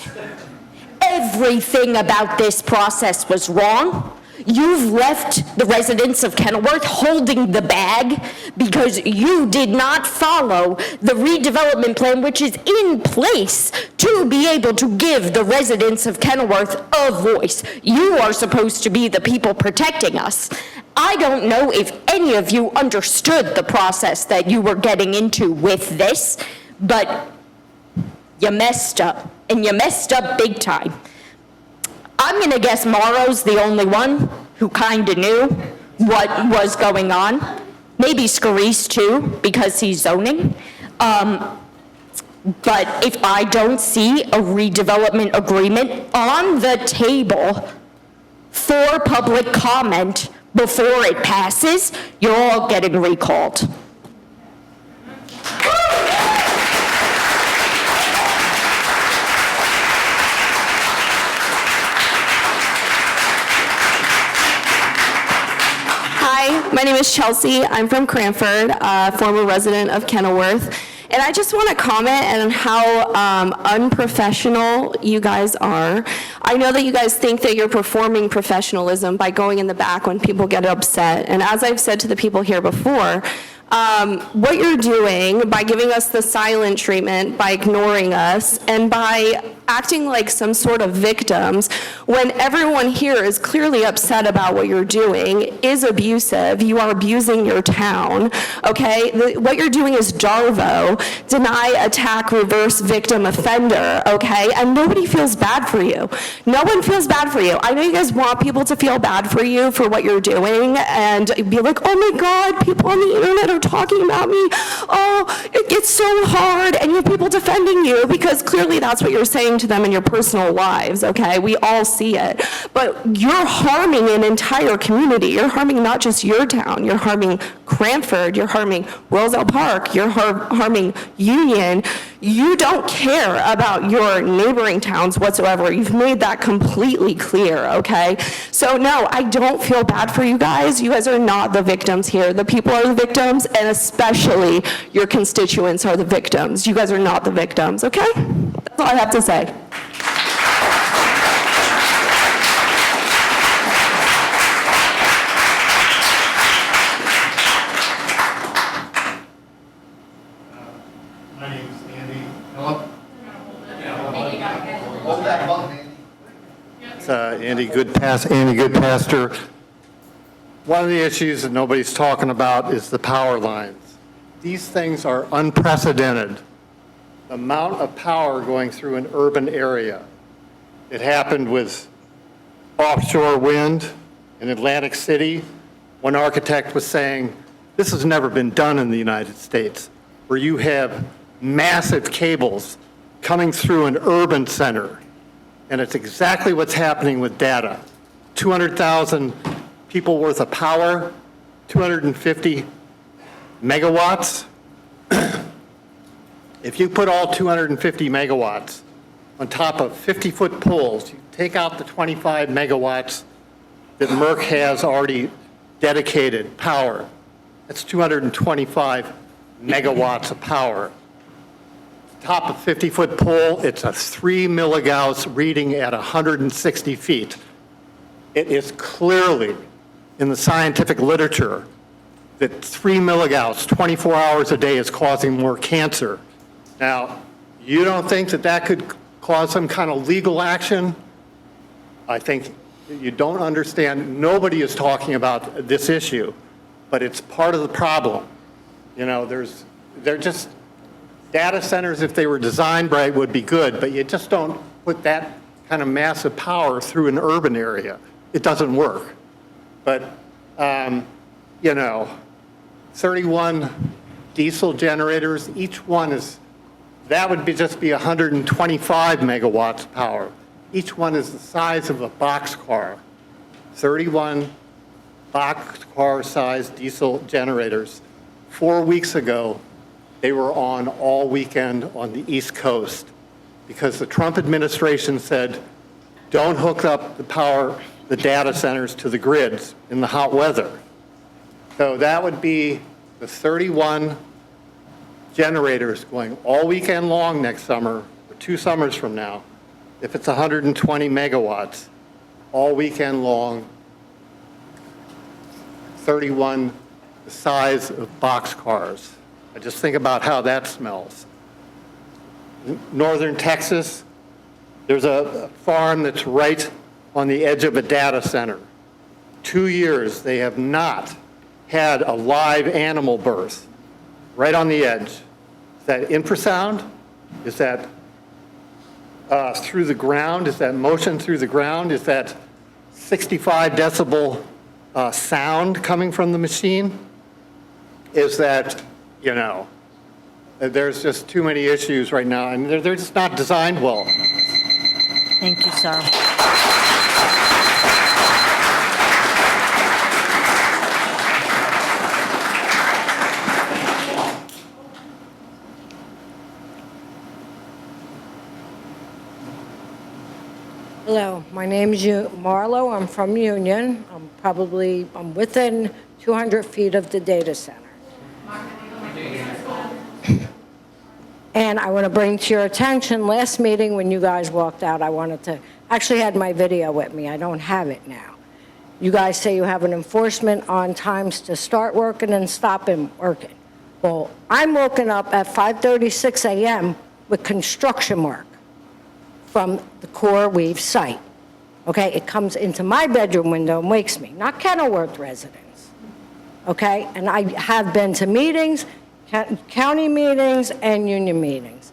Everything about this process was wrong. You've left the residents of Kenilworth holding the bag because you did not follow the redevelopment plan, which is in place to be able to give the residents of Kenilworth a voice. You are supposed to be the people protecting us. I don't know if any of you understood the process that you were getting into with this, but you messed up, and you messed up big time. I'm gonna guess Morrow's the only one who kinda knew what was going on. Maybe Scarice too, because he's zoning. But if I don't see a redevelopment agreement on the table for public comment before it passes, you're all getting recalled. Hi, my name is Chelsea. I'm from Cranford, former resident of Kenilworth. And I just want to comment on how unprofessional you guys are. I know that you guys think that you're performing professionalism by going in the back when people get upset. And as I've said to the people here before, what you're doing by giving us the silent treatment, by ignoring us, and by acting like some sort of victims when everyone here is clearly upset about what you're doing is abusive. You are abusing your town, okay? What you're doing is DARVO, deny, attack, reverse victim offender, okay? And nobody feels bad for you. No one feels bad for you. I know you guys want people to feel bad for you for what you're doing and be like, oh my God, people on the internet are talking about me. Oh, it gets so hard. And you have people defending you because clearly that's what you're saying to them in your personal lives, okay? We all see it. But you're harming an entire community. You're harming not just your town. You're harming Cranford. You're harming Roselle Park. You're harming Union. You don't care about your neighboring towns whatsoever. You've made that completely clear, okay? So no, I don't feel bad for you guys. You guys are not the victims here. The people are the victims, and especially your constituents are the victims. You guys are not the victims, okay? That's all I have to say. My name's Andy. Hello? It's Andy Goodpaster. One of the issues that nobody's talking about is the power lines. These things are unprecedented. The amount of power going through an urban area. It happened with offshore wind in Atlantic City. One architect was saying, this has never been done in the United States, where you have massive cables coming through an urban center. And it's exactly what's happening with data. 200,000 people worth of power, 250 megawatts. If you put all 250 megawatts on top of 50-foot poles, you take out the 25 megawatts that Merck has already dedicated power. That's 225 megawatts of power. Top of 50-foot pole, it's a 3 milligauss reading at 160 feet. It is clearly in the scientific literature that 3 milligauss, 24 hours a day, is causing more cancer. Now, you don't think that that could cause some kind of legal action? I think you don't understand. Nobody is talking about this issue, but it's part of the problem. You know, they're just, data centers, if they were designed right, would be good, but you just don't put that kind of massive power through an urban area. It doesn't work. But, you know, 31 diesel generators, each one is, that would be just be 125 megawatts of power. Each one is the size of a boxcar. 31 boxcar-sized diesel generators. 4 weeks ago, they were on all weekend on the East Coast because the Trump administration said, don't hook up the power, the data centers to the grids in the hot weather. So that would be the 31 generators going all weekend long next summer, or 2 summers from now. If it's 120 megawatts, all weekend long, 31 the size of boxcars. I just think about how that smells. Northern Texas, there's a farm that's right on the edge of a data center. 2 years, they have not had a live animal birth, right on the edge. Is that infrasound? Is that through the ground? Is that motion through the ground? Is that 65 decibel sound coming from the machine? Is that, you know, there's just too many issues right now, and they're just not designed well. Thank you, sir. Hello, my name is Marlo. I'm from Union. I'm within 200 feet of the data center. And I want to bring to your attention, last meeting when you guys walked out, actually had my video with me. I don't have it now. You guys say you have an enforcement on times to start working and stop working. Well, I'm woken up at 5:36 a.m. with construction work from the CoreWeave site. Okay, it comes into my bedroom window and wakes me, not Kenilworth residents. Okay, and I have been to meetings, county meetings and union meetings.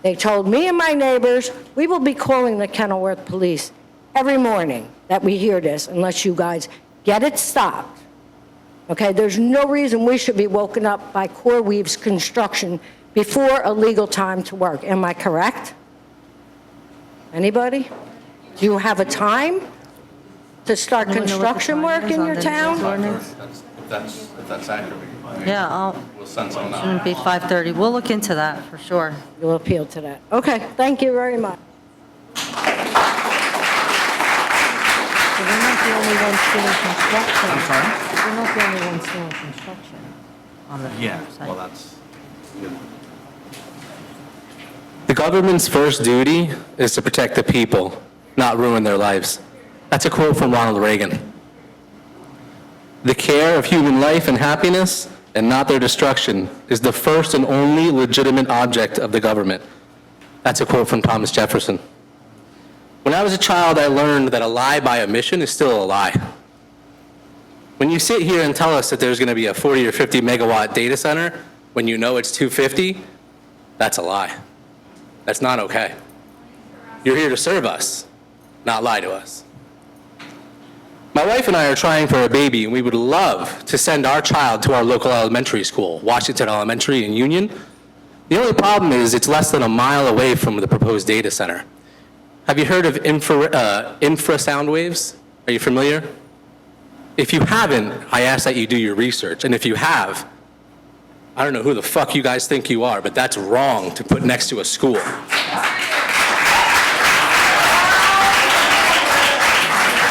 They told me and my neighbors, we will be calling the Kenilworth police every morning that we hear this unless you guys get it stopped. Okay, there's no reason we should be woken up by CoreWeave's construction before a legal time to work. Am I correct? Anybody? Do you have a time to start construction work in your town? If that's accurate. I mean, Yeah, we'll send someone out. shouldn't be 5:30. We'll look into that for sure. You'll appeal to that. Okay, thank you very much. We're not the only ones doing construction. I'm sorry? We're not the only ones doing construction on the Yeah, site. well, that's, The government's first duty is to protect the people, not ruin their lives. That's a quote from Ronald Reagan. The care of human life and happiness, and not their destruction, is the first and only legitimate object of the government. That's a quote from Thomas Jefferson. When I was a child, I learned that a lie by omission is still a lie. When you sit here and tell us that there's going to be a 40 or 50 megawatt data center when you know it's 250, that's a lie. That's not okay. You're here to serve us, not lie to us. My wife and I are trying for a baby, and we would love to send our child to our local elementary school, Washington Elementary in Union. The only problem is it's less than a mile away from the proposed data center. Have you heard of infrasound waves? Are you familiar? If you haven't, I ask that you do your research. And if you have, I don't know who the fuck you guys think you are, but that's wrong to put next to a school.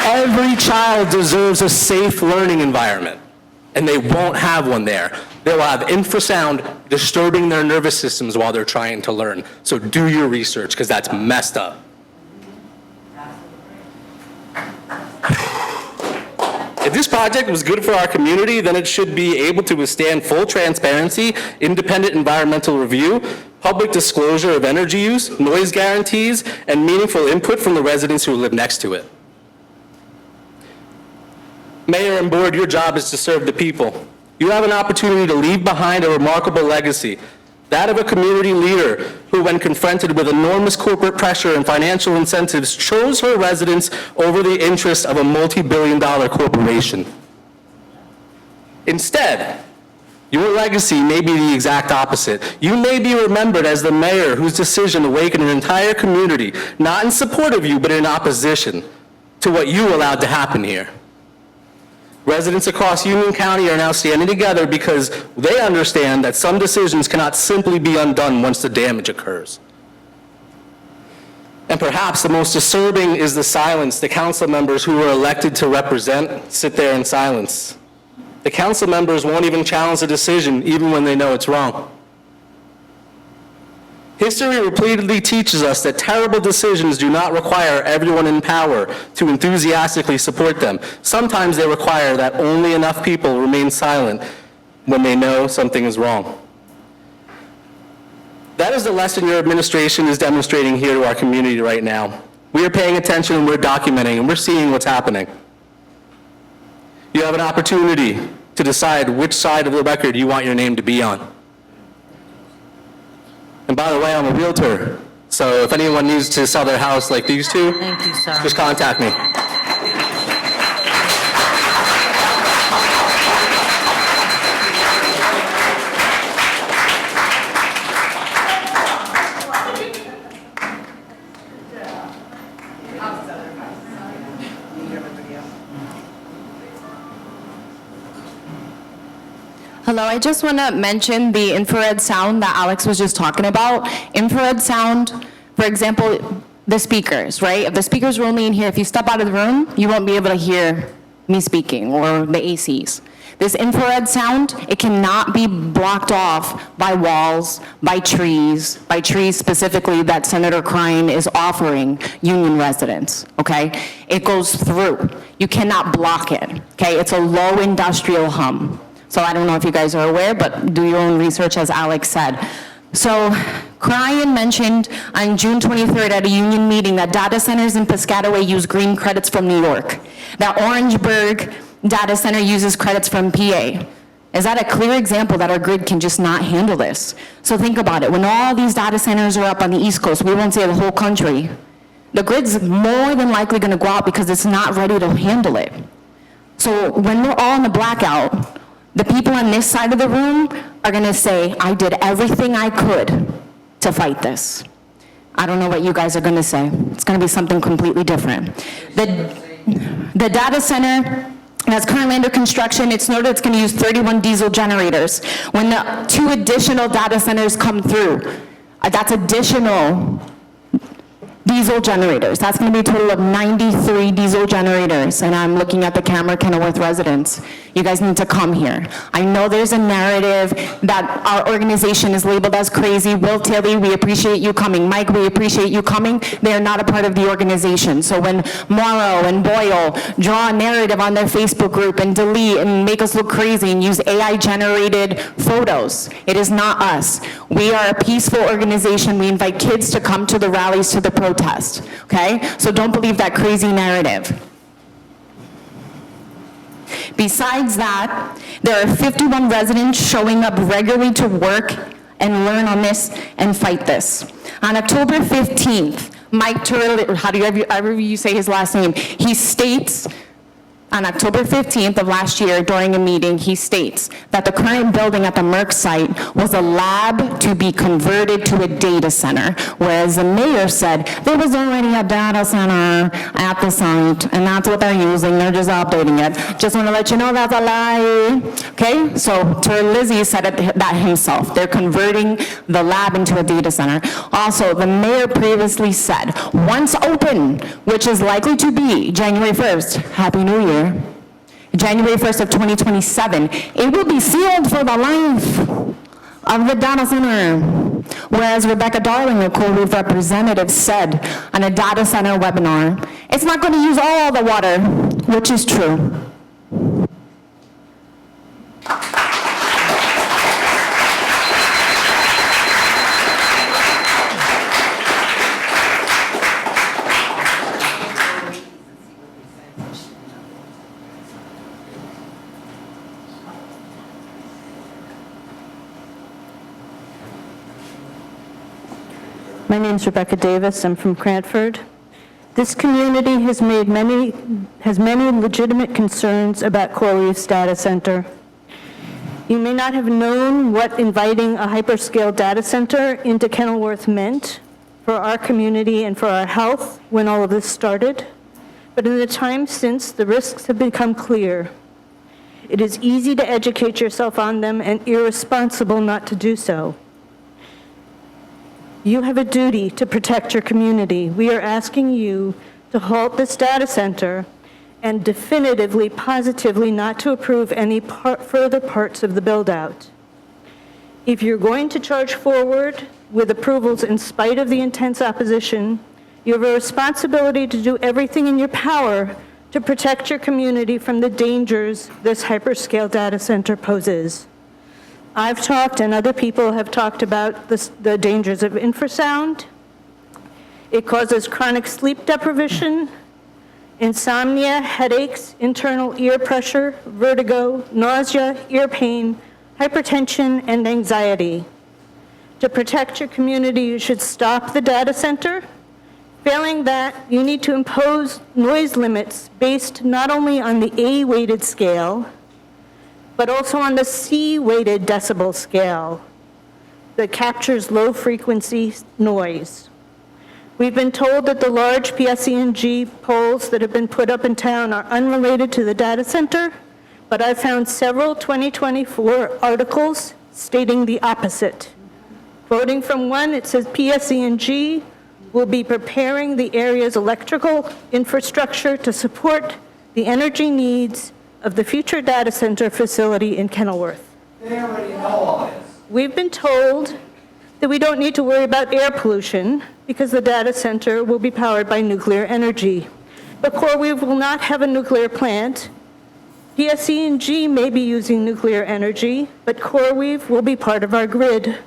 Every child deserves a safe learning environment, and they won't have one there. They will have infrasound disturbing their nervous systems while they're trying to learn. So do your research, because that's messed up. If this project was good for our community, then it should be able to withstand full transparency, independent environmental review, public disclosure of energy use, noise guarantees, and meaningful input from the residents who live next to it. Mayor and board, your job is to serve the people. You have an opportunity to leave behind a remarkable legacy, that of a community leader who, when confronted with enormous corporate pressure and financial incentives, chose her residents over the interests of a multi-billion-dollar corporation. Instead, your legacy may be the exact opposite. You may be remembered as the mayor whose decision awakened an entire community, not in support of you, but in opposition to what you allowed to happen here. Residents across Union County are now standing together because they understand that some decisions cannot simply be undone once the damage occurs. And perhaps the most disturbing is the silence the council members who were elected to represent sit there in silence. The council members won't even challenge the decision, even when they know it's wrong. History repeatedly teaches us that terrible decisions do not require everyone in power to enthusiastically support them. Sometimes they require that only enough people remain silent when they know something is wrong. That is the lesson your administration is demonstrating here to our community right now. We are paying attention and we're documenting and we're seeing what's happening. You have an opportunity to decide which side of the record you want your name to be on. And by the way, I'm a realtor, so if anyone needs to sell their house like these two, Thank you, sir. just contact me. Hello, I just want to mention the infrared sound that Alex was just talking about. Infrared sound, for example, the speakers, right? If the speakers are only in here, if you step out of the room, you won't be able to hear me speaking or the ACs. This infrared sound, it cannot be blocked off by walls, by trees specifically that Senator Crine is offering Union residents, okay? It goes through. You cannot block it, okay? It's a low industrial hum. So I don't know if you guys are aware, but do your own research, as Alex said. So Crine mentioned on June 23rd at a union meeting that data centers in Piscataway use green credits from New York. That Orangeburg data center uses credits from PA. Is that a clear example that our grid can just not handle this? So think about it. When all these data centers are up on the East Coast, we won't say the whole country, the grid's more than likely going to go out because it's not ready to handle it. So when we're all in the blackout, the people on this side of the room are going to say, I did everything I could to fight this. I don't know what you guys are going to say. It's going to be something completely different. The data center that's currently under construction, it's noted it's going to use 31 diesel generators. When the 2 additional data centers come through, that's additional diesel generators. That's going to be a total of 93 diesel generators. And I'm looking at the camera, Kenilworth residents. You guys need to come here. I know there's a narrative that our organization is labeled as crazy. Will Tilly, we appreciate you coming. Mike, we appreciate you coming. They are not a part of the organization. So when Morrow and Boyle draw a narrative on their Facebook group and delete and make us look crazy and use AI-generated photos, it is not us. We are a peaceful organization. We invite kids to come to the rallies, to the protest, okay? So don't believe that crazy narrative. Besides that, there are 51 residents showing up regularly to work and learn on this and fight this. On October 15th, Mike Turley, however you say his last name, he states On October 15th of last year, during a meeting, he states that the current building at the Merck site was a lab to be converted to a data center, whereas the mayor said there was already a data center at the site, and that's what they're using, they're just updating it. Just want to let you know that's a lie, okay? So Terlizzi said that himself. They're converting the lab into a data center. Also, the mayor previously said, once open, which is likely to be January 1st, Happy New Year, January 1st of 2027, it will be sealed for the life of the data center. Whereas Rebecca Darling, a CoreWeave representative, said on a data center webinar, it's not going to use all the water, which is true. My name is Rebecca Davis. I'm from Cranford. This community has many legitimate concerns about CoreWeave's data center. You may not have known what inviting a hyperscale data center into Kenilworth meant for our community and for our health when all of this started, but in the time since, the risks have become clear. It is easy to educate yourself on them and irresponsible not to do so. You have a duty to protect your community. We are asking you to halt this data center and definitively, positively not to approve any further parts of the build-out. If you're going to charge forward with approvals in spite of the intense opposition, you have a responsibility to do everything in your power to protect your community from the dangers this hyperscale data center poses. I've talked, and other people have talked about the dangers of infrasound. It causes chronic sleep deprivation, insomnia, headaches, internal ear pressure, vertigo, nausea, ear pain, hypertension, and anxiety. To protect your community, you should stop the data center. Failing that, you need to impose noise limits based not only on the A-weighted scale, but also on the C-weighted decibel scale that captures low-frequency noise. We've been told that the large PSE&G poles that have been put up in town are unrelated to the data center, but I found several 2024 articles stating the opposite. Quoting from one, it says PSE&G will be preparing the area's electrical infrastructure to support the energy needs of the future data center facility in Kenilworth. They already know all this. We've been told that we don't need to worry about air pollution because the data center will be powered by nuclear energy. But CoreWeave will not have a nuclear plant. PSE&G may be using nuclear energy, but CoreWeave will be part of our grid,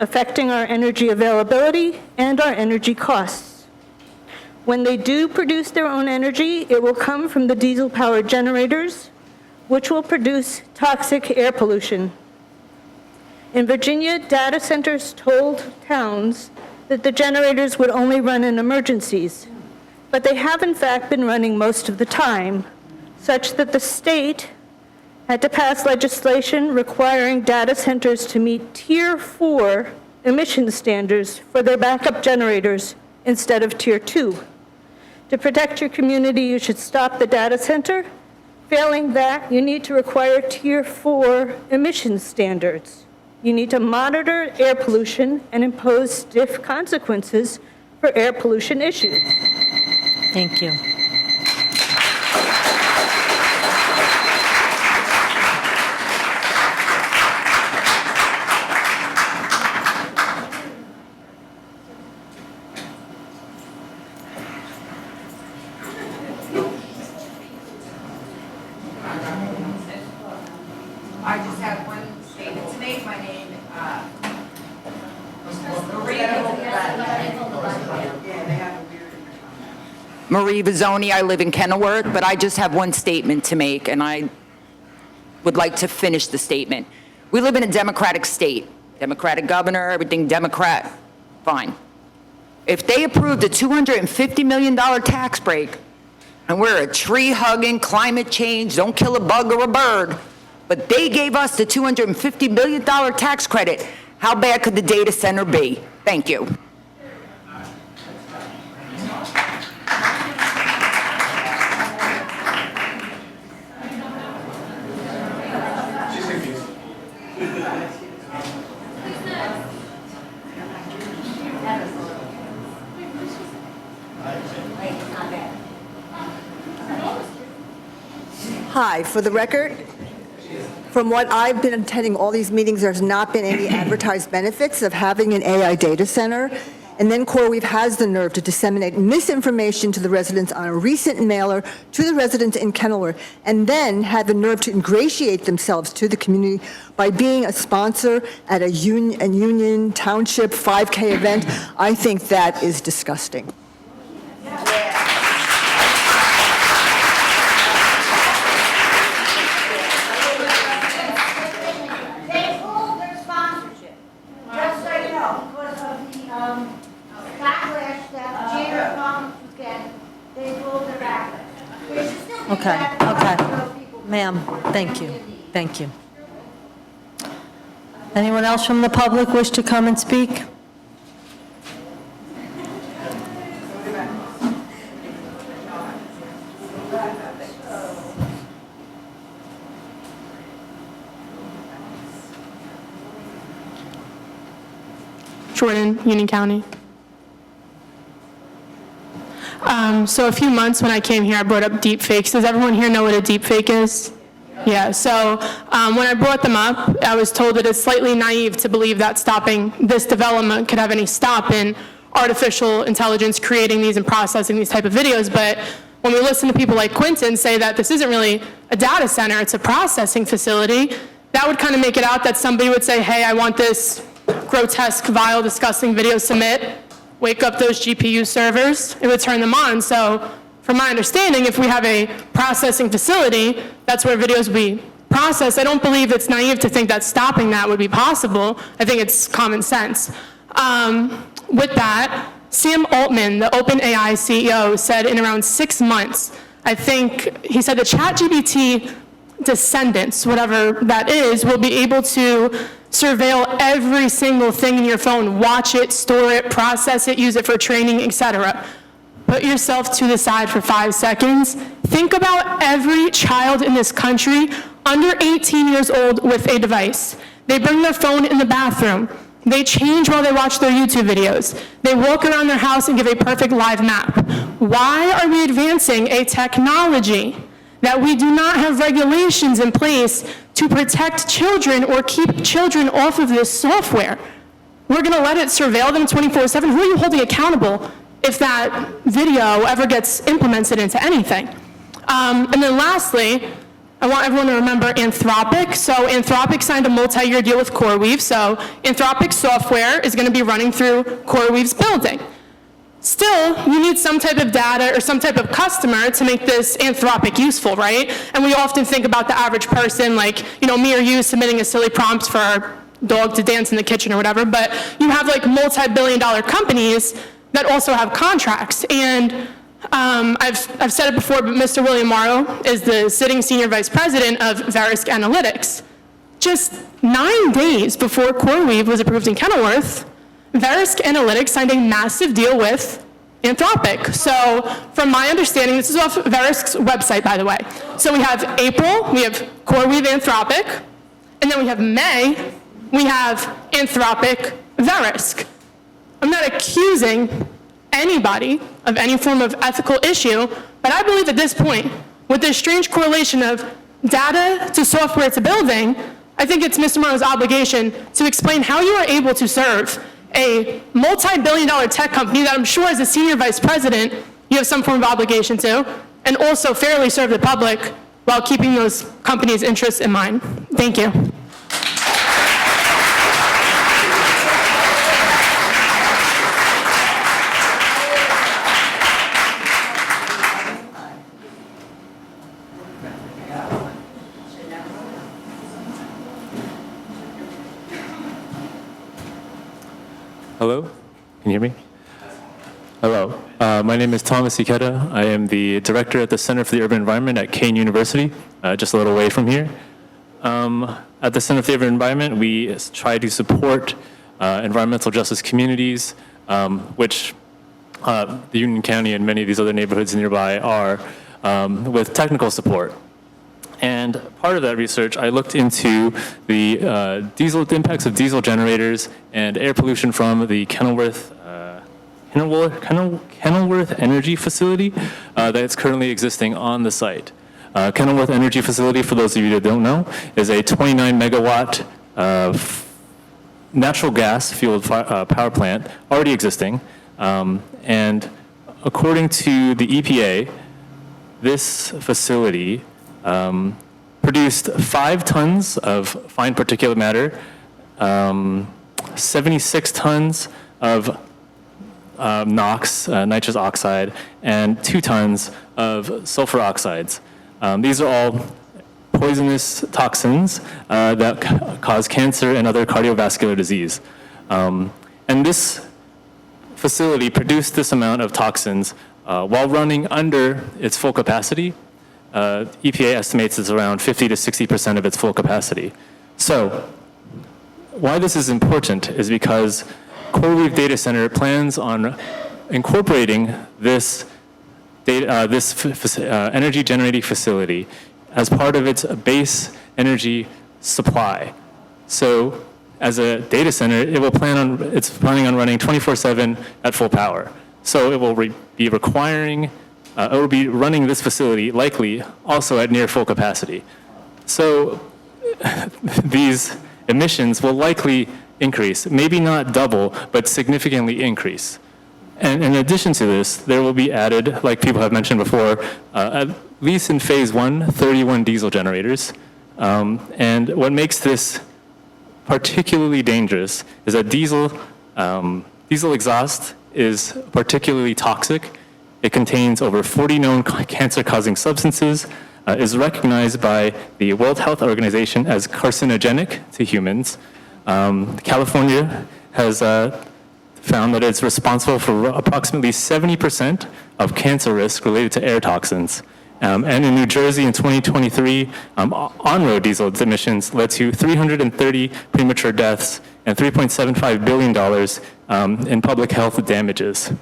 affecting our energy availability and our energy costs. When they do produce their own energy, it will come from the diesel-powered generators, which will produce toxic air pollution. In Virginia, data centers told towns that the generators would only run in emergencies, but they have in fact been running most of the time, such that the state had to pass legislation requiring data centers to meet Tier 4 emission standards for their backup generators instead of Tier 2. To protect your community, you should stop the data center. Failing that, you need to require Tier 4 emission standards. You need to monitor air pollution and impose stiff consequences for air pollution issues. Thank you. I just have one statement to make. My name, Marie Vizzoni. I live in Kenilworth, but I just have one statement to make, and I would like to finish the statement. We live in a democratic state. Democratic governor, everything Democrat, fine. If they approved a $250 million tax break and we're a tree-hugging, climate change, don't kill a bug or a bird, but they gave us the $250 million tax credit. How bad could the data center be? Thank you. Hi, for the record, from what I've been attending all these meetings, there's not been any advertised benefits of having an AI data center. And then CoreWeave has the nerve to disseminate misinformation to the residents on a recent mailer to the residents in Kenilworth, and then have the nerve to ingratiate themselves to the community by being a sponsor at a Union Township 5K event. I think that is disgusting. They pulled their sponsorship, just so you know, because of the backlash that Chamber Farms was getting. They pulled their backlash. We should still do that. Okay. Ma'am, thank you. Thank you. Anyone else from the public wish to come and speak? Jordan, Union County. So a few months when I came here, I brought up deep fakes. Does everyone here know what a deep fake is? Yeah, so when I brought them up, I was told that it's slightly naive to believe that stopping this development could have any stop in artificial intelligence creating these and processing these type of videos. But when we listen to people like Quinton say that this isn't really a data center, it's a processing facility, that would kind of make it out that somebody would say, hey, I want this grotesque, vile, disgusting video submit, wake up those GPU servers, it would turn them on. So from my understanding, if we have a processing facility, that's where videos will be processed. I don't believe it's naive to think that stopping that would be possible. I think it's common sense. With that, Sam Altman, the OpenAI CEO, said in around 6 months, I think, he said the ChatGPT descendants, whatever that is, will be able to surveil every single thing in your phone, watch it, store it, process it, use it for training, etc. Put yourself to the side for 5 seconds. Think about every child in this country under 18 years old with a device. They bring their phone in the bathroom. They change while they watch their YouTube videos. They walk around their house and give a perfect live map. Why are we advancing a technology that we do not have regulations in place to protect children or keep children off of this software? We're going to let it surveil them 24/7. Who are you holding accountable if that video ever gets implemented into anything? And then lastly, I want everyone to remember Anthropic. So Anthropic signed a multi-year deal with CoreWeave. So Anthropic software is going to be running through CoreWeave's building. Still, you need some type of data or some type of customer to make this Anthropic useful, right? And we often think about the average person, like, you know, me or you submitting a silly prompt for our dog to dance in the kitchen or whatever, but you have like multi-billion-dollar companies that also have contracts. And I've said it before, but Mr. William Morrow is the sitting senior vice president of Verisk Analytics. Just 9 days before CoreWeave was approved in Kenilworth, Verisk Analytics signed a massive deal with Anthropic. So from my understanding, this is off Verisk's website, by the way. So we have April, we have CoreWeave Anthropic, and then we have May, we have Anthropic Verisk. I'm not accusing anybody of any form of ethical issue, but I believe at this point, with this strange correlation of data to software to building, I think it's Mr. Morrow's obligation to explain how you are able to serve a multi-billion-dollar tech company that I'm sure as a senior vice president, you have some form of obligation to, and also fairly serve the public while keeping those companies' interests in mind. Thank you. Hello? Can you hear me? Hello. My name is Thomas Ikeda. I am the director at the Center for the Urban Environment at Kane University, just a little way from here. At the Center for the Urban Environment, we try to support environmental justice communities, which the Union County and many of these other neighborhoods nearby are, with technical support. And part of that research, I looked into the the impacts of diesel generators and air pollution from the Kenilworth Energy Facility that's currently existing on the site. Kenilworth Energy Facility, for those of you that don't know, is a 29 megawatt natural gas fueled power plant already existing. And according to the EPA, this facility produced 5 tons of fine particulate matter, 76 tons of NOx, nitrous oxide, and 2 tons of sulfur oxides. These are all poisonous toxins that cause cancer and other cardiovascular disease. And this facility produced this amount of toxins while running under its full capacity. EPA estimates it's around 50 to 60% of its full capacity. So why this is important is because CoreWeave Data Center plans on incorporating this energy generating facility as part of its base energy supply. So as a data center, it's planning on running 24/7 at full power. So it will be running this facility likely also at near full capacity. So these emissions will likely increase, maybe not double, but significantly increase. And in addition to this, there will be added, like people have mentioned before, at least in phase 1, 31 diesel generators. And what makes this particularly dangerous is that diesel exhaust is particularly toxic. It contains over 40 known cancer-causing substances, is recognized by the World Health Organization as carcinogenic to humans. California has found that it's responsible for approximately 70% of cancer risk related to air toxins. And in New Jersey in 2023, on-road diesel emissions led to 330 premature deaths and $3.75 billion in public health damages.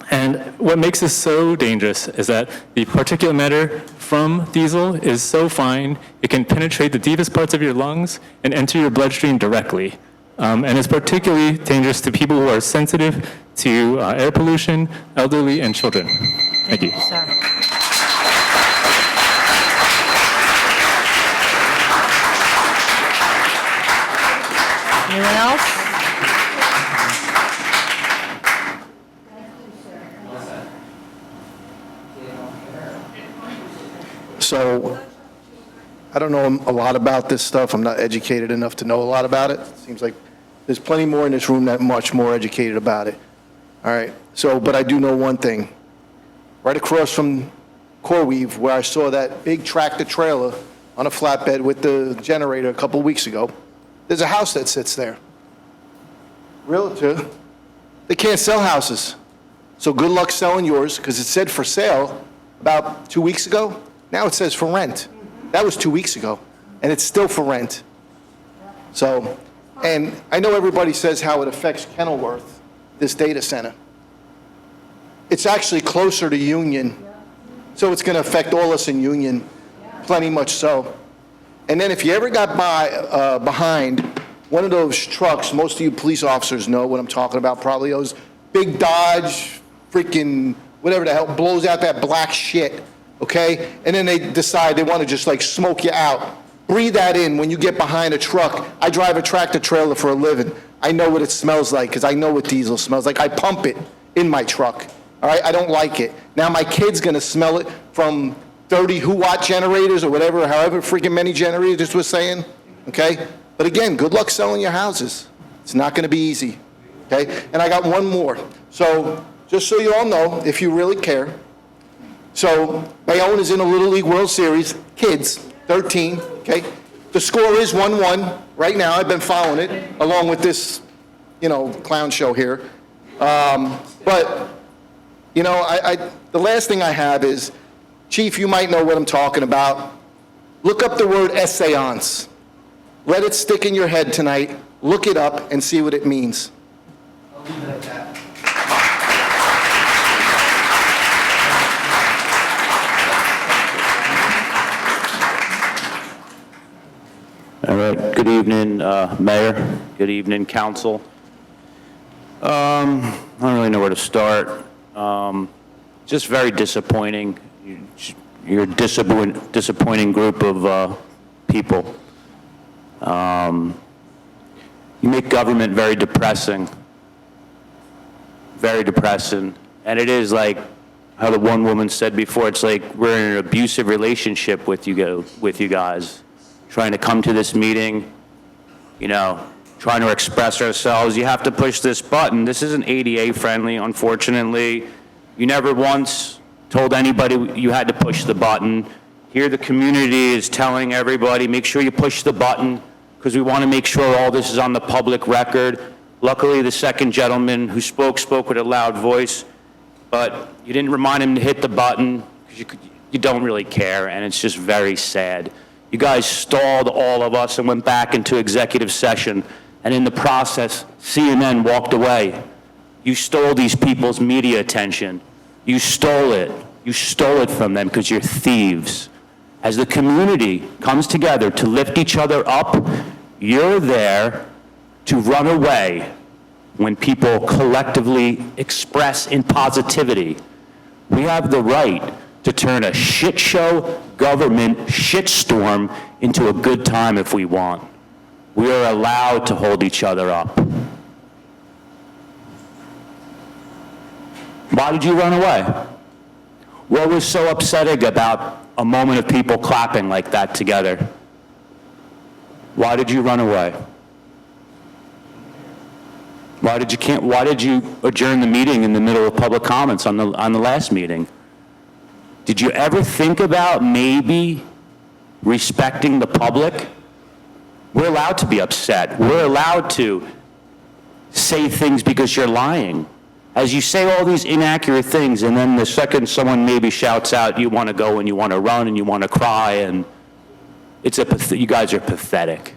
And what makes this so dangerous is that the particulate matter from diesel is so fine, it can penetrate the deepest parts of your lungs and enter your bloodstream directly. And it's particularly dangerous to people who are sensitive to air pollution, elderly, and children. Thank you. Anyone else? So I don't know a lot about this stuff. I'm not educated enough to know a lot about it. Seems like there's plenty more in this room that much more educated about it. All right. So, but I do know one thing. Right across from CoreWeave, where I saw that big tractor trailer on a flatbed with the generator a couple weeks ago, there's a house that sits there. Realtor, they can't sell houses. So good luck selling yours, because it said for sale about 2 weeks ago. Now it says for rent. That was 2 weeks ago, and it's still for rent. So, and I know everybody says how it affects Kenilworth, this data center. It's actually closer to Union, so it's going to affect all us in Union, plenty much so. And then if you ever got behind one of those trucks, most of you police officers know what I'm talking about, probably those big Dodge, freaking whatever the hell, blows out that black shit, okay? And then they decide they want to just like smoke you out. Breathe that in when you get behind a truck. I drive a tractor trailer for a living. I know what it smells like because I know what diesel smells like. I pump it in my truck, all right? I don't like it. Now my kid's going to smell it from 30 watt generators or whatever, however freaking many generators this was saying, okay? But again, good luck selling your houses. It's not going to be easy, okay? And I got one more. So just so you all know, if you really care, so Bayonne is in a Little League World Series, kids, 13, okay? The score is 1-1 right now. I've been following it along with this, clown show here. But You know, the last thing I have is, Chief, you might know what I'm talking about. Look up the word essayance. Let it stick in your head tonight. Look it up and see what it means. I'll leave it at that. All right, good evening, Mayor. Good evening, Council. I don't really know where to start. Just very disappointing. You're a disappointing group of people. You make government very depressing. Very depressing. And it is like how the one woman said before, it's like we're in an abusive relationship with you guys. Trying to come to this meeting, you know, trying to express ourselves. You have to push this button. This isn't ADA friendly, unfortunately. You never once told anybody you had to push the button. Here the community is telling everybody, make sure you push the button because we want to make sure all this is on the public record. Luckily, the second gentleman who spoke with a loud voice, but you didn't remind him to hit the button because you don't really care, and it's just very sad. You guys stalled all of us and went back into executive session, and in the process, CNN walked away. You stole these people's media attention. You stole it. You stole it from them because you're thieves. As the community comes together to lift each other up, you're there to run away when people collectively express in positivity. We have the right to turn a shit show government shitstorm into a good time if we want. We are allowed to hold each other up. Why did you run away? What was so upsetting about a moment of people clapping like that together? Why did you run away? Why did you adjourn the meeting in the middle of public comments on the last meeting? Did you ever think about maybe respecting the public? We're allowed to be upset. We're allowed to say things because you're lying. As you say all these inaccurate things, and then the second someone maybe shouts out, you want to go and you want to run and you want to cry, and you guys are pathetic.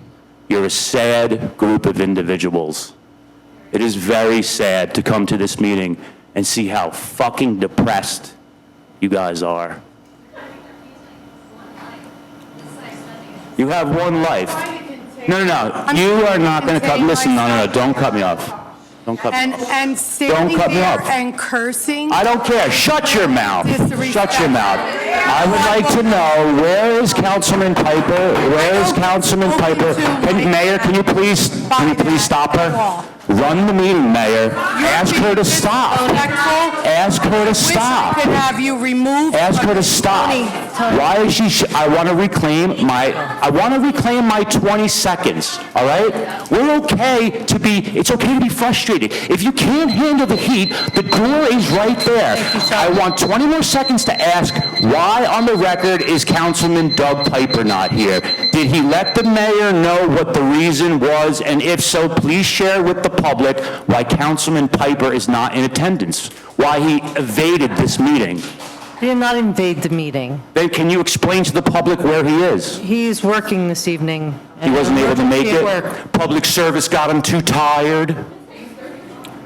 You're a sad group of individuals. It is very sad to come to this meeting and see how fucking depressed you guys are. You have one life. No. You are not going to cut. Listen, no. Don't cut me off. Don't cut me off. And standing there and cursing. I don't care. Shut your mouth. Shut your mouth. I would like to know, where is Councilman Piper? Where is Councilman Piper? Mayor, can you please stop her? Run the meeting, Mayor. Ask her to stop. Ask her to stop. Wish I could have you removed. Ask her to stop. Why is she? I want to reclaim my 20 seconds. All right? It's okay to be frustrated. If you can't handle the heat, the door is right there. I want 20 more seconds to ask, why on the record is Councilman Doug Piper not here? Did he let the mayor know what the reason was? And if so, please share with the public why Councilman Piper is not in attendance, why he evaded this meeting. He did not invade the meeting. Then can you explain to the public where he is? He's working this evening. He wasn't able to make it? Work. Public service got him too tired?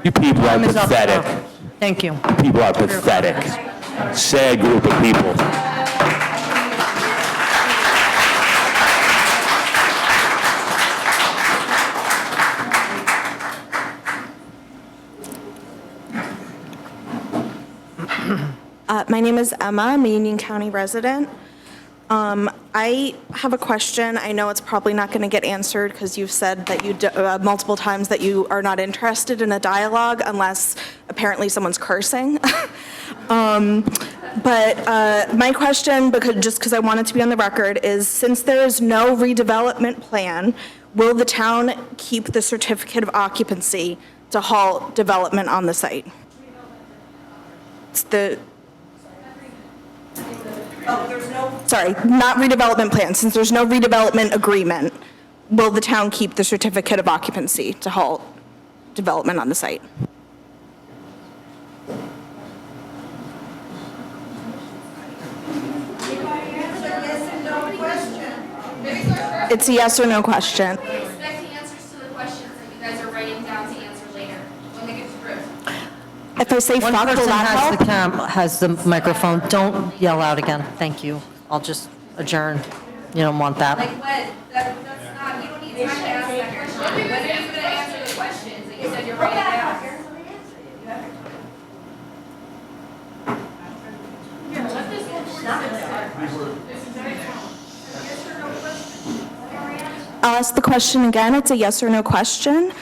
You people are Time is up. pathetic. Thank you. People are pathetic. Sad group of people. My name is Emma. I'm a Union County resident. I have a question. I know it's probably not going to get answered because you've said that multiple times that you are not interested in a dialogue unless apparently someone's cursing. But my question, because I want it to be on the record, is since there is no redevelopment plan, will the town keep the certificate of occupancy to halt development on the site? Sorry, not redevelopment plan. Since there's no redevelopment agreement, will the town keep the certificate of occupancy to halt development on the site? It's a yes or no question. We expect the answers to the questions that you guys are writing down to answer later when they get through. If I say One fuck, will person that help? has the microphone. Don't yell out again. Thank you. I'll just adjourn. You don't want that. Like when? That's not, you don't need time to ask that question. When are you gonna answer the questions that you said you're writing down? I'll ask the question again. It's a yes or no question.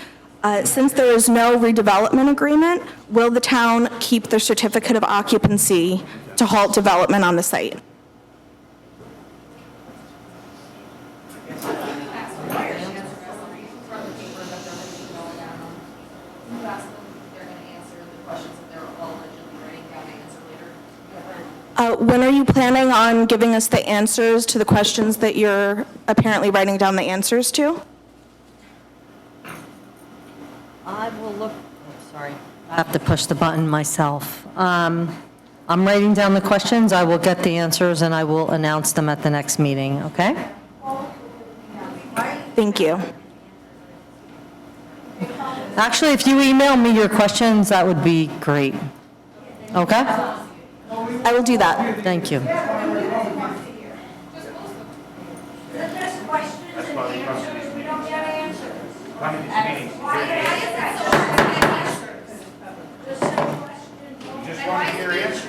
Since there is no redevelopment agreement, will the town keep their certificate of occupancy to halt development on the site? When are you planning on giving us the answers to the questions that you're apparently writing down the answers to? I will look, oh, sorry. I have to push the button myself. I'm writing down the questions. I will get the answers and I will announce them at the next meeting, okay? Thank you. Actually, if you email me your questions, that would be great. Okay? I will do that. Thank you.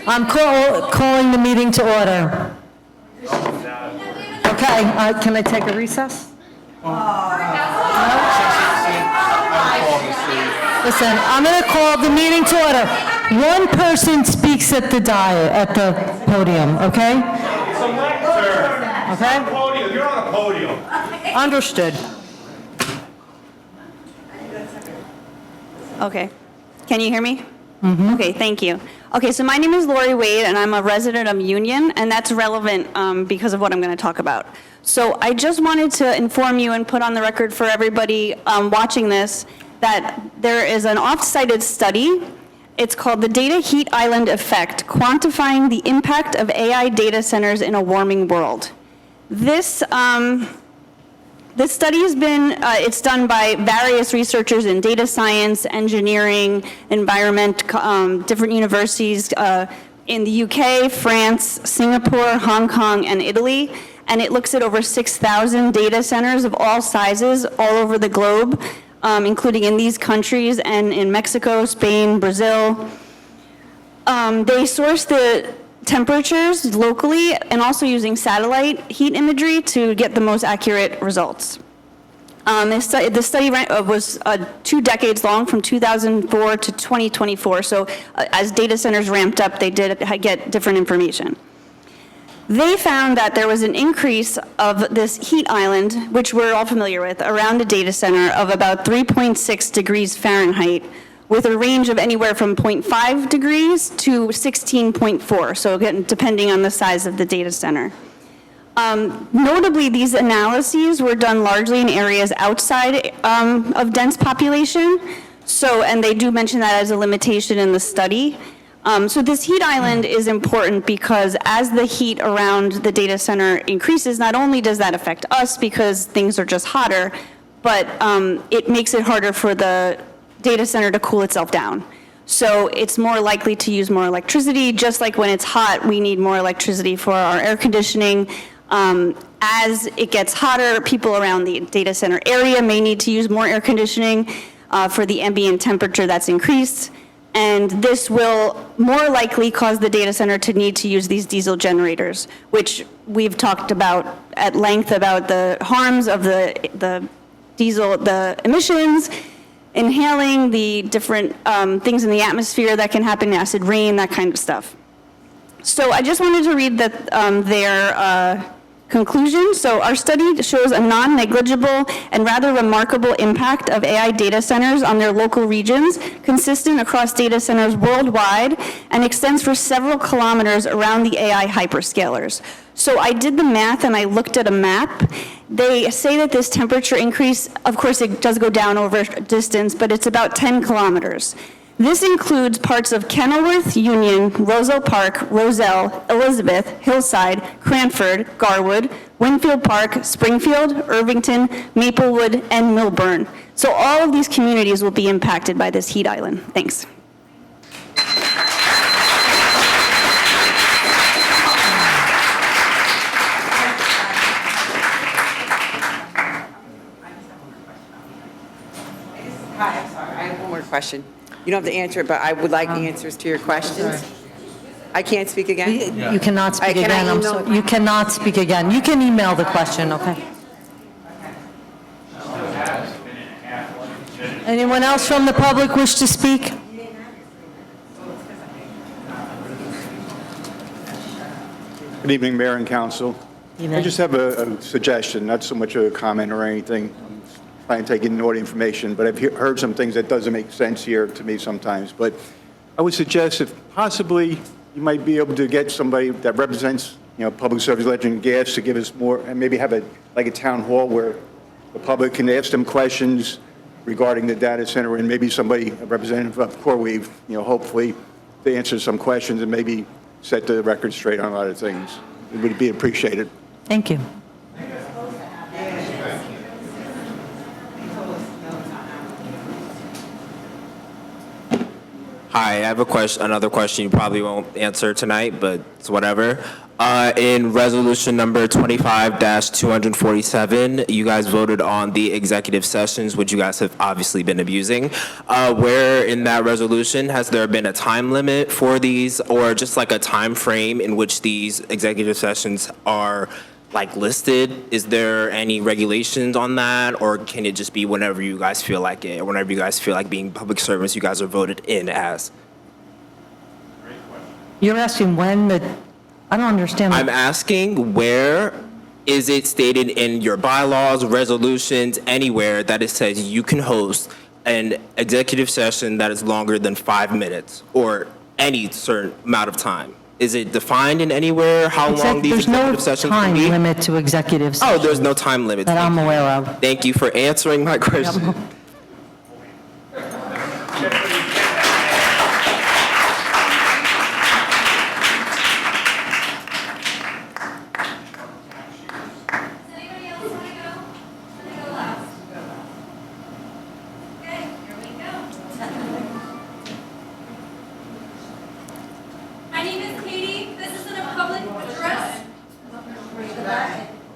I'm calling the meeting to order. Okay, can I take a recess? Listen, I'm going to call the meeting to order. One person speaks at the podium, okay? It's a lectern. Okay? Podium, you're on a podium. Understood. Okay. Can you hear me? Okay, thank you. Okay, so my name is Lori Wade, and I'm a resident of Union, and that's relevant because of what I'm going to talk about. So I just wanted to inform you and put on the record for everybody watching this that there is an oft-cited study. It's called the Data Heat Island Effect, Quantifying the Impact of AI Data Centers in a Warming World. This study has been, it's done by various researchers in data science, engineering, environment, different universities in the UK, France, Singapore, Hong Kong, and Italy. And it looks at over 6,000 data centers of all sizes all over the globe, including in these countries and in Mexico, Spain, Brazil. They source the temperatures locally and also using satellite heat imagery to get the most accurate results. The study was 2 decades long, from 2004 to 2024. So as data centers ramped up, they did get different information. They found that there was an increase of this heat island, which we're all familiar with, around the data center of about 3.6 degrees Fahrenheit, with a range of anywhere from 0.5 degrees to 16.4, so again, depending on the size of the data center. Notably, these analyses were done largely in areas outside of dense population, and they do mention that as a limitation in the study. So this heat island is important because as the heat around the data center increases, not only does that affect us because things are just hotter, but it makes it harder for the data center to cool itself down. So it's more likely to use more electricity. Just like when it's hot, we need more electricity for our air conditioning. As it gets hotter, people around the data center area may need to use more air conditioning for the ambient temperature that's increased. And this will more likely cause the data center to need to use these diesel generators, which we've talked about at length about the harms of the diesel, the emissions, inhaling, the different things in the atmosphere that can happen, acid rain, that kind of stuff. So I just wanted to read their conclusion. So our study shows a non-negligible and rather remarkable impact of AI data centers on their local regions, consistent across data centers worldwide, and extends for several kilometers around the AI hyperscalers. So I did the math and I looked at a map. They say that this temperature increase, of course it does go down over distance, but it's about 10 kilometers. This includes parts of Kenilworth, Union, Roselle Park, Roselle, Elizabeth, Hillside, Cranford, Garwood, Winfield Park, Springfield, Irvington, Maplewood, and Milburn. So all of these communities will be impacted by this heat island. Thanks. Hi, I'm sorry. I have one more question. You don't have to answer it, but I would like answers to your questions. I can't speak again? You cannot speak Can I again. I'm email- so- You cannot speak again. You can email the question, okay? Anyone else from the public wish to speak? Good evening, Mayor and Council. Evening. I just have a suggestion, not so much a comment or anything. I'm trying to take in all the information, but I've heard some things that doesn't make sense here to me sometimes. But I would suggest if possibly you might be able to get somebody that represents, Public Service Electric Gas to give us more, and maybe have a town hall where the public can ask them questions regarding the data center, and maybe somebody, a representative of CoreWeave, hopefully to answer some questions and maybe set the record straight on a lot of things. It would be appreciated. Thank you. Hi, I have another question you probably won't answer tonight, but it's whatever. In resolution number 25-247, you guys voted on the executive sessions, which you guys have obviously been abusing. Where in that resolution has there been a time limit for these, or just like a time frame in which these executive sessions are listed? Is there any regulations on that, or can it just be whenever you guys feel like it, or whenever you guys feel like being public servants you guys are voted in as? You're asking when the, I don't understand. I'm asking, where is it stated in your bylaws, resolutions, anywhere that it says you can host an executive session that is longer than 5 minutes or any certain amount of time? Is it defined in anywhere how long these executive sessions can be? There's no time limit to executive sessions. Oh, there's no time limit. That I'm aware of. Thank you for answering my question. My name is Katie. This isn't a public address.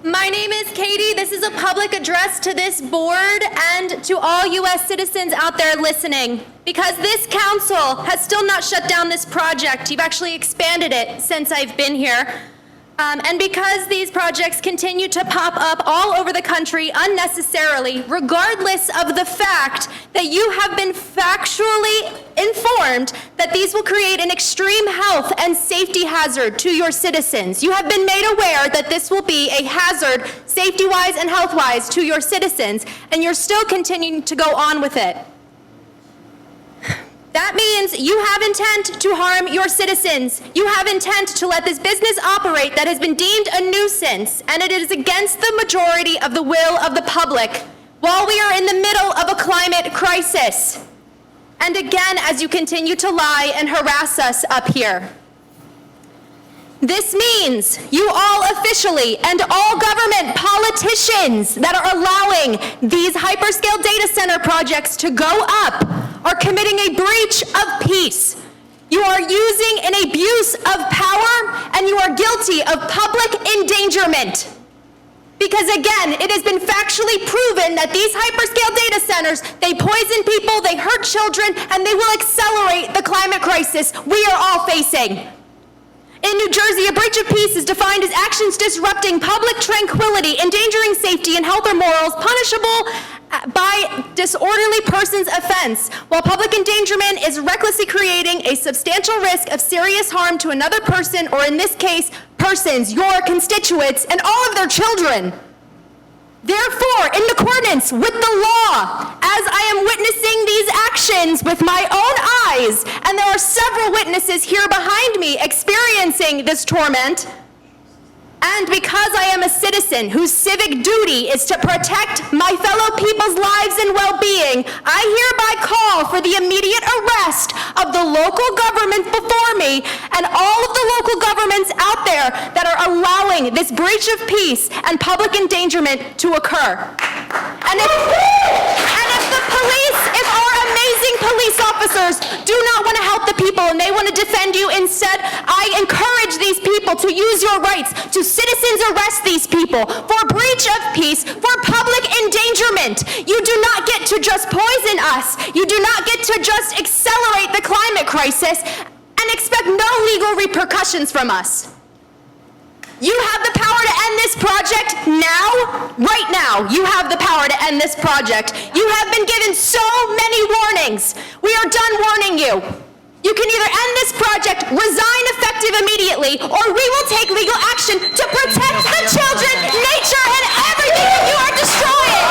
My name is Katie. This is a public address to this board and to all U.S. citizens out there listening. Because this council has still not shut down this project. You've actually expanded it since I've been here. And because these projects continue to pop up all over the country unnecessarily, regardless of the fact that you have been factually informed that these will create an extreme health and safety hazard to your citizens. You have been made aware that this will be a hazard, safety-wise and health-wise, to your citizens, and you're still continuing to go on with it. That means you have intent to harm your citizens. You have intent to let this business operate that has been deemed a nuisance, and it is against the majority of the will of the public while we are in the middle of a climate crisis. And again, as you continue to lie and harass us up here. This means you all officially and all government politicians that are allowing these hyperscale data center projects to go up are committing a breach of peace. You are using an abuse of power, and you are guilty of public endangerment. Because again, it has been factually proven that these hyperscale data centers, they poison people, they hurt children, and they will accelerate the climate crisis we are all facing. In New Jersey, a breach of peace is defined as actions disrupting public tranquility, endangering safety and health or morals, punishable by disorderly person's offense, while public endangerment is recklessly creating a substantial risk of serious harm to another person, or in this case, persons, your constituents, and all of their children. Therefore, in accordance with the law, as I am witnessing these actions with my own eyes, and there are several witnesses here behind me experiencing this torment, And because I am a citizen whose civic duty is to protect my fellow people's lives and well-being, I hereby call for the immediate arrest of the local governments before me and all of the local governments out there that are allowing this breach of peace and public endangerment to occur. And if the police, if our amazing police officers do not want to help the people and they want to defend you instead, I encourage these people to use your rights to citizens arrest these people for breach of peace, for public endangerment. You do not get to just poison us. You do not get to just accelerate the climate crisis and expect no legal repercussions from us. You have the power to end this project now, right now. You have the power to end this project. You have been given so many warnings. We are done warning you. You can either end this project, resign effective immediately, or we will take legal action to protect the children, nature, and everything that you are destroying.